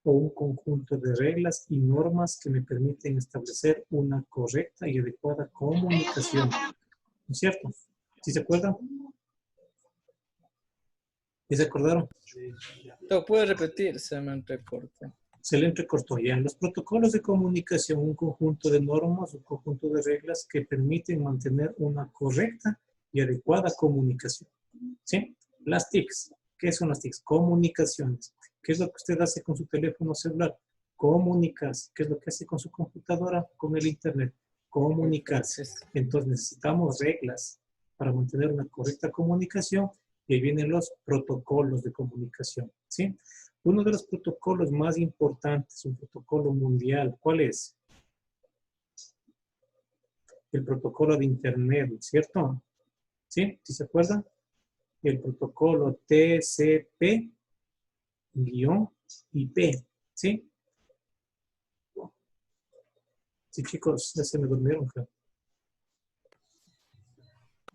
o un conjunto de reglas y normas que me permiten establecer una correcta y adecuada comunicación. ¿No es cierto? ¿Sí se acuerdan? ¿Ya se acordaron? ¿Todo puede repetir? Se me entrecortó. Se le entrecortó ya. Los protocolos de comunicación, un conjunto de normas, un conjunto de reglas que permiten mantener una correcta y adecuada comunicación. ¿Sí? Las TICs. ¿Qué son las TICs? Comunicaciones. ¿Qué es lo que usted hace con su teléfono celular? Comunicarse. ¿Qué es lo que hace con su computadora? Con el internet. Comunicarse. Entonces necesitamos reglas para mantener una correcta comunicación y ahí vienen los protocolos de comunicación. ¿Sí? Uno de los protocolos más importantes, un protocolo mundial, ¿cuál es? El protocolo de internet, ¿cierto? ¿Sí? ¿Sí se acuerdan? El protocolo TCP-IP, ¿sí? Sí, chicos, ya se me durmieron, creo.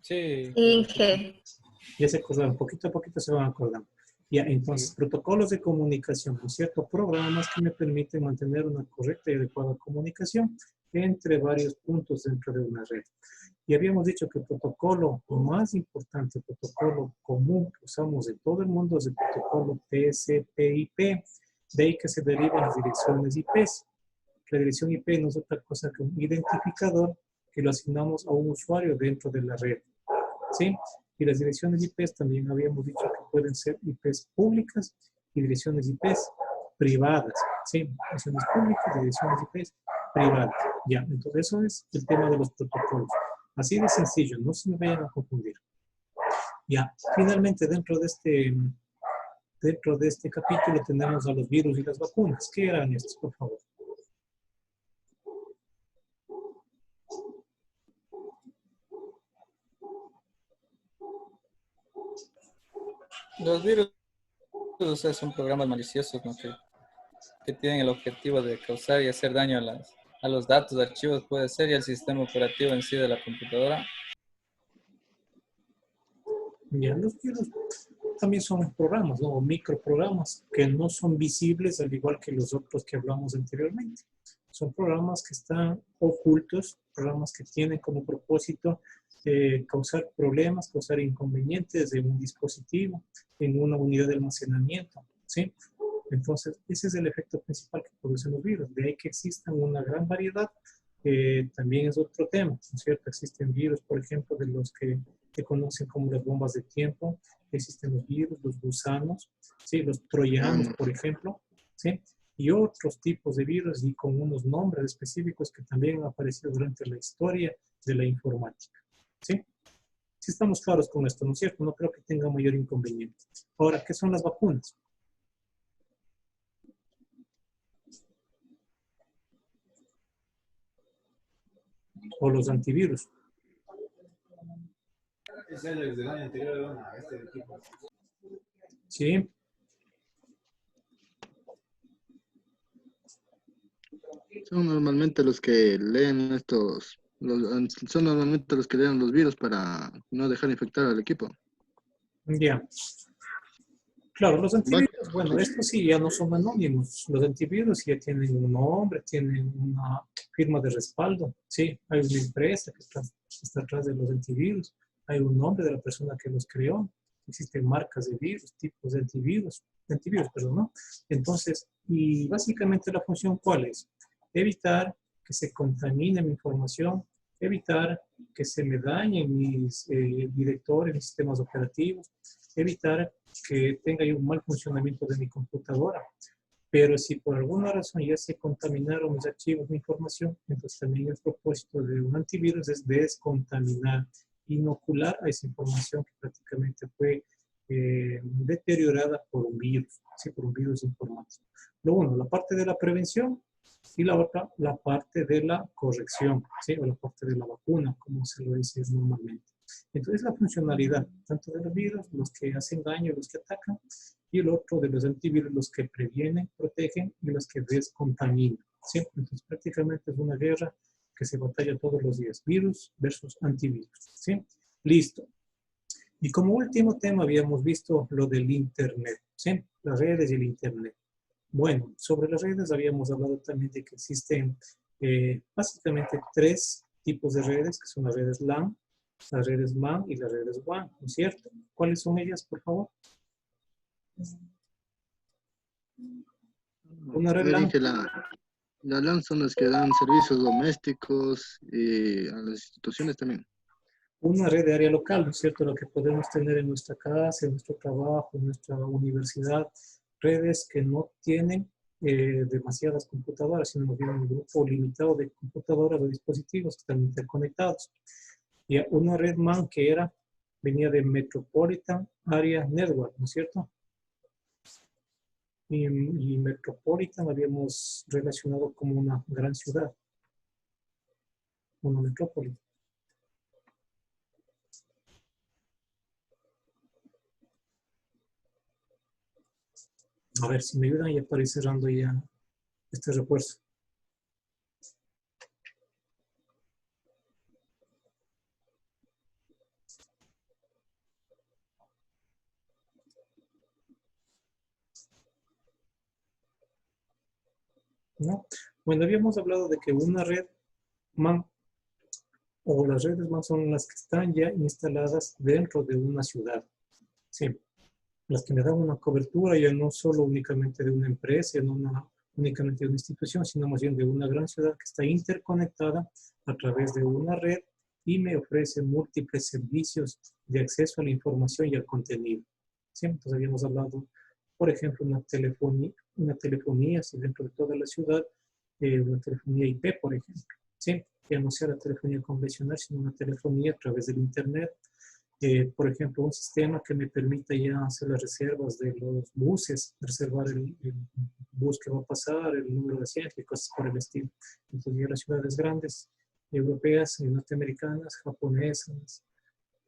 Sí. Inge. Ya se acordaron, poquito a poquito se van acordando. Ya, entonces, protocolos de comunicación, ¿no es cierto? Programas que me permiten mantener una correcta y adecuada comunicación entre varios puntos dentro de una red. Y habíamos dicho que el protocolo más importante, el protocolo común que usamos en todo el mundo es el protocolo TCP/IP, de ahí que se derivan las direcciones IPs. La dirección IP no es otra cosa que un identificador que lo asignamos a un usuario dentro de la red. ¿Sí? Y las direcciones IPs también habíamos dicho que pueden ser IPs públicas y direcciones IPs privadas. ¿Sí? Direcciones públicas y direcciones IPs privadas. Ya, entonces eso es el tema de los protocolos. Así de sencillo, no se me vayan a confundir. Ya, finalmente dentro de este capítulo tenemos a los virus y las vacunas. ¿Qué eran estos, por favor? Los virus, o sea, son programas maliciosos, ¿no? que tienen el objetivo de causar y hacer daño a los datos, archivos, puede ser, y al sistema operativo en sí de la computadora. Ya, los virus también son programas, ¿no? O microprogramas que no son visibles al igual que los otros que hablamos anteriormente. Son programas que están ocultos, programas que tienen como propósito causar problemas, causar inconvenientes en un dispositivo, en una unidad de almacenamiento, ¿sí? Entonces, ese es el efecto principal que producen los virus. De ahí que existan una gran variedad, también es otro tema, ¿no es cierto? Existen virus, por ejemplo, de los que se conocen como las bombas de tiempo, existen los virus, los gusanos, ¿sí? Los troyanos, por ejemplo, ¿sí? Y otros tipos de virus y con unos nombres específicos que también han aparecido durante la historia de la informática, ¿sí? Sí estamos claros con esto, ¿no es cierto? No creo que tenga mayor inconveniente. Ahora, ¿qué son las vacunas? O los antivirus. Sí. Son normalmente los que leen son normalmente los que leen los virus para no dejar infectar al equipo. Ya. Claro, los antivirus, bueno, estos sí ya no son anónimos. Los antivirus ya tienen un nombre, tienen una firma de respaldo. Sí, hay una empresa que está atrás de los antivirus. Hay un nombre de la persona que los creó. Existen marcas de virus, tipos de antivirus, perdón, ¿no? Entonces, y básicamente la función, ¿cuál es? Evitar que se contamine mi información, evitar que se me dañen mis directores, mis sistemas operativos, evitar que tenga un mal funcionamiento de mi computadora. Pero si por alguna razón ya se contaminaron mis archivos, mi información, entonces también el propósito de un antivirus es descontaminar, inocular a esa información que prácticamente fue deteriorada por un virus, ¿sí? Por un virus informático. Lo uno, la parte de la prevención, y la otra, la parte de la corrección, ¿sí? O la parte de la vacuna, como se lo dice normalmente. Entonces, la funcionalidad, tanto de los virus, los que hacen daño, los que atacan, y el otro de los antivirus, los que previenen, protegen y los que descontaminan, ¿sí? Entonces, prácticamente es una guerra que se batalla todos los días, virus versus antivirus, ¿sí? Listo. Y como último tema habíamos visto lo del Internet, ¿sí? Las redes y el Internet. Bueno, sobre las redes habíamos hablado también de que existen básicamente 3 tipos de redes, que son las redes LAN, las redes MAN y las redes WAN, ¿no es cierto? ¿Cuáles son ellas, por favor? Una red Yo LAN. dije la LAN son las que dan servicios domésticos y a las instituciones también. Una red de área local, ¿no es cierto? Lo que podemos tener en nuestra casa, en nuestro trabajo, en nuestra universidad, redes que no tienen demasiadas computadoras, sino más bien un grupo limitado de computadoras o dispositivos que están interconectados. Y una red MAN que venía de Metropolitan Area Network, ¿no es cierto? Y Metropolitan habíamos relacionado como una gran ciudad, una metrópoli. A ver si me ayudan ya para ir cerrando ya este refuerzo. ¿No? Bueno, habíamos hablado de que una red MAN o las redes MAN son las que están ya instaladas dentro de una ciudad. Sí, las que me dan una cobertura ya no solo únicamente de una empresa, no únicamente de una institución, sino más bien de una gran ciudad que está interconectada a través de una red y me ofrece múltiples servicios de acceso a la información y al contenido. ¿Sí? Entonces habíamos hablado, por ejemplo, una telefonía, si dentro de toda la ciudad, una telefonía IP, por ejemplo. ¿Sí? Que no sea la telefonía convencional, sino una telefonía a través del Internet. Por ejemplo, un sistema que me permita ya hacer las reservas de los buses, reservar el bus que va a pasar, el número de asientos y cosas por el estilo. Entonces, ya las ciudades grandes, europeas, norteamericanas, japonesas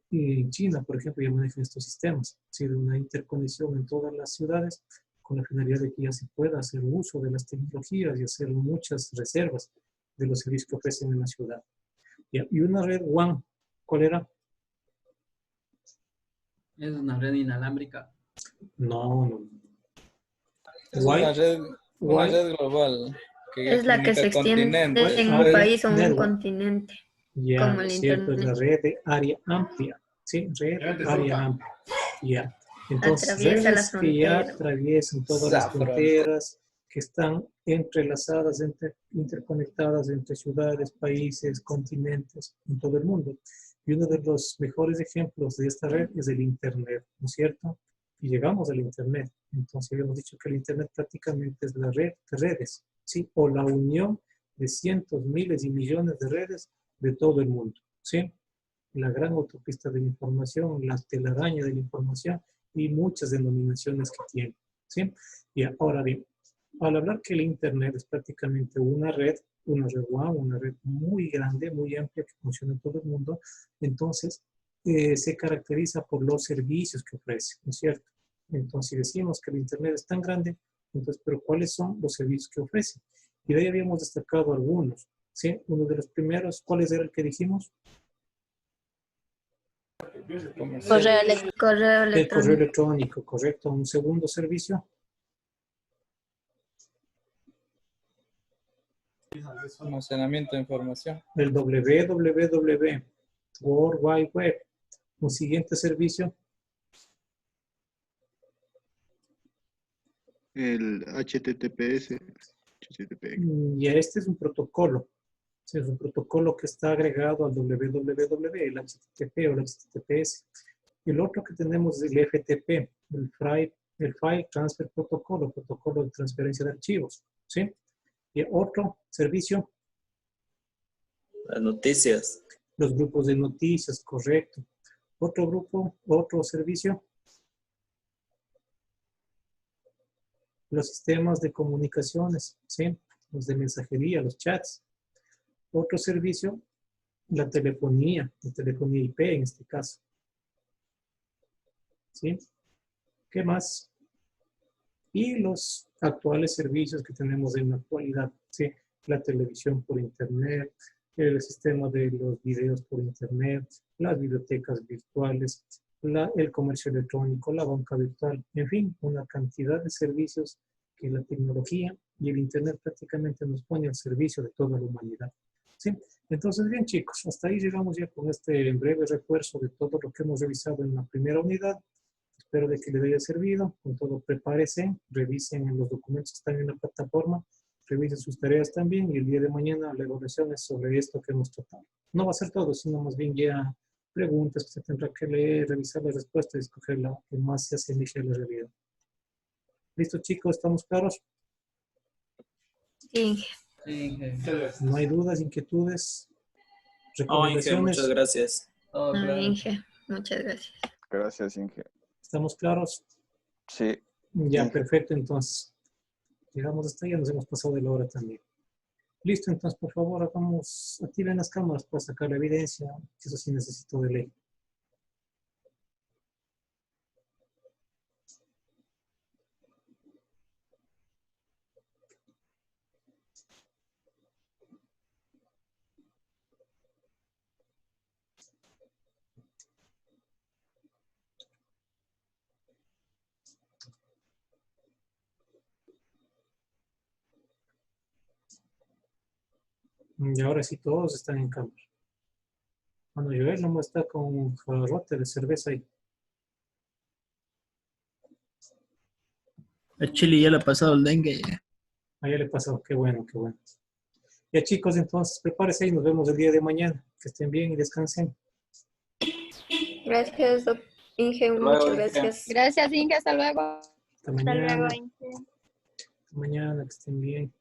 y en China, por ejemplo, ya manejan estos sistemas. Ha sido una interconexión en todas las ciudades con la finalidad de que ya se pueda hacer uso de las tecnologías y hacer muchas reservas de los servicios que ofrecen en la ciudad. Y una red WAN, ¿cuál era? Es una red inalámbrica. No. Es una red global. Que es la que se extiende en un país o un continente. Ya, como el cierto, Internet. es la red de área amplia. Sí, red de área amplia. Ya. Entonces, Atraviesa redes las que ya fronteras. atraviesan todas las fronteras, que están entrelazadas, interconectadas entre ciudades, países, continentes, en todo el mundo. Y uno de los mejores ejemplos de esta red es el Internet, ¿no es cierto? Y llegamos al Internet. Entonces, habíamos dicho que el Internet prácticamente es la red de redes, ¿sí? O la unión de cientos, miles y millones de redes de todo el mundo, ¿sí? La gran autopista de la información, la telaraña de la información y muchas denominaciones que tiene, ¿sí? Y ahora bien, al hablar que el Internet es prácticamente una red WAN, una red muy grande, muy amplia que funciona en todo el mundo, entonces se caracteriza por los servicios que ofrece, ¿no es cierto? Entonces, si decimos que el Internet es tan grande, entonces, ¿pero cuáles son los servicios que ofrece? Y de ahí habíamos destacado algunos, ¿sí? Uno de los primeros, ¿cuál era el que dijimos? Correo El correo electrónico. electrónico, correcto. Un segundo servicio. Almacenamiento de información. El www, World Wide Web. Un siguiente servicio. El HTTPS. Y este es un protocolo. Sí, es un protocolo que está agregado al www, el HTTP o el HTTPS. Y el otro que tenemos es el FTP, el File Transfer Protocol, protocolo de transferencia de archivos. ¿Sí? Y otro servicio. Las noticias. Los grupos de noticias, correcto. Otro grupo, otro servicio. Los sistemas de comunicaciones, ¿sí? Los de mensajería, los chats. Otro servicio, la telefonía IP en este caso. ¿Sí? ¿Qué más? Y los actuales servicios que tenemos en la actualidad, ¿sí? La televisión por internet, el sistema de los videos por internet, las bibliotecas virtuales, el comercio electrónico, la banca virtual, en fin, una cantidad de servicios que la tecnología y el internet prácticamente nos pone al servicio de toda la humanidad. ¿Sí? Entonces, bien chicos, hasta ahí llegamos ya con este breve refuerzo de todo lo que hemos revisado en la primera unidad. Espero de que les haya servido. Con todo, prepárense, revisen los documentos que están en la plataforma, revisen sus tareas también y el día de mañana la evaluación es sobre esto que hemos tratado. No va a ser todo, sino más bien ya preguntas que usted tendrá que leer, revisar las respuestas y escoger la que más se asemeje a la realidad. ¿Listo, chicos? ¿Estamos claros? Sí. No hay dudas, inquietudes, Oh, Inge, muchas recomendaciones. gracias. Oh, No, claro. Inge, muchas gracias. Gracias, Inge. ¿Estamos claros? Sí. Ya, Inge. perfecto, entonces. Llegamos hasta ahí, ya nos hemos pasado de la hora también. Listo, entonces, por favor, activen las cámaras para sacar la evidencia. Eso sí necesito de ley. Y ahora sí todos están en cámara. Bueno, Joel no está con un jarrote de cerveza ahí. A Chile ya le ha pasado el dengue. Ah, ya le pasó, qué bueno, qué bueno. Ya chicos, entonces prepárense y nos vemos el día de mañana. Que estén bien y descansen. Gracias, Inge, Luego, muchas Inge. gracias. Gracias, Inge. Hasta luego. Hasta Hasta luego, mañana. Inge. Hasta mañana, que estén bien.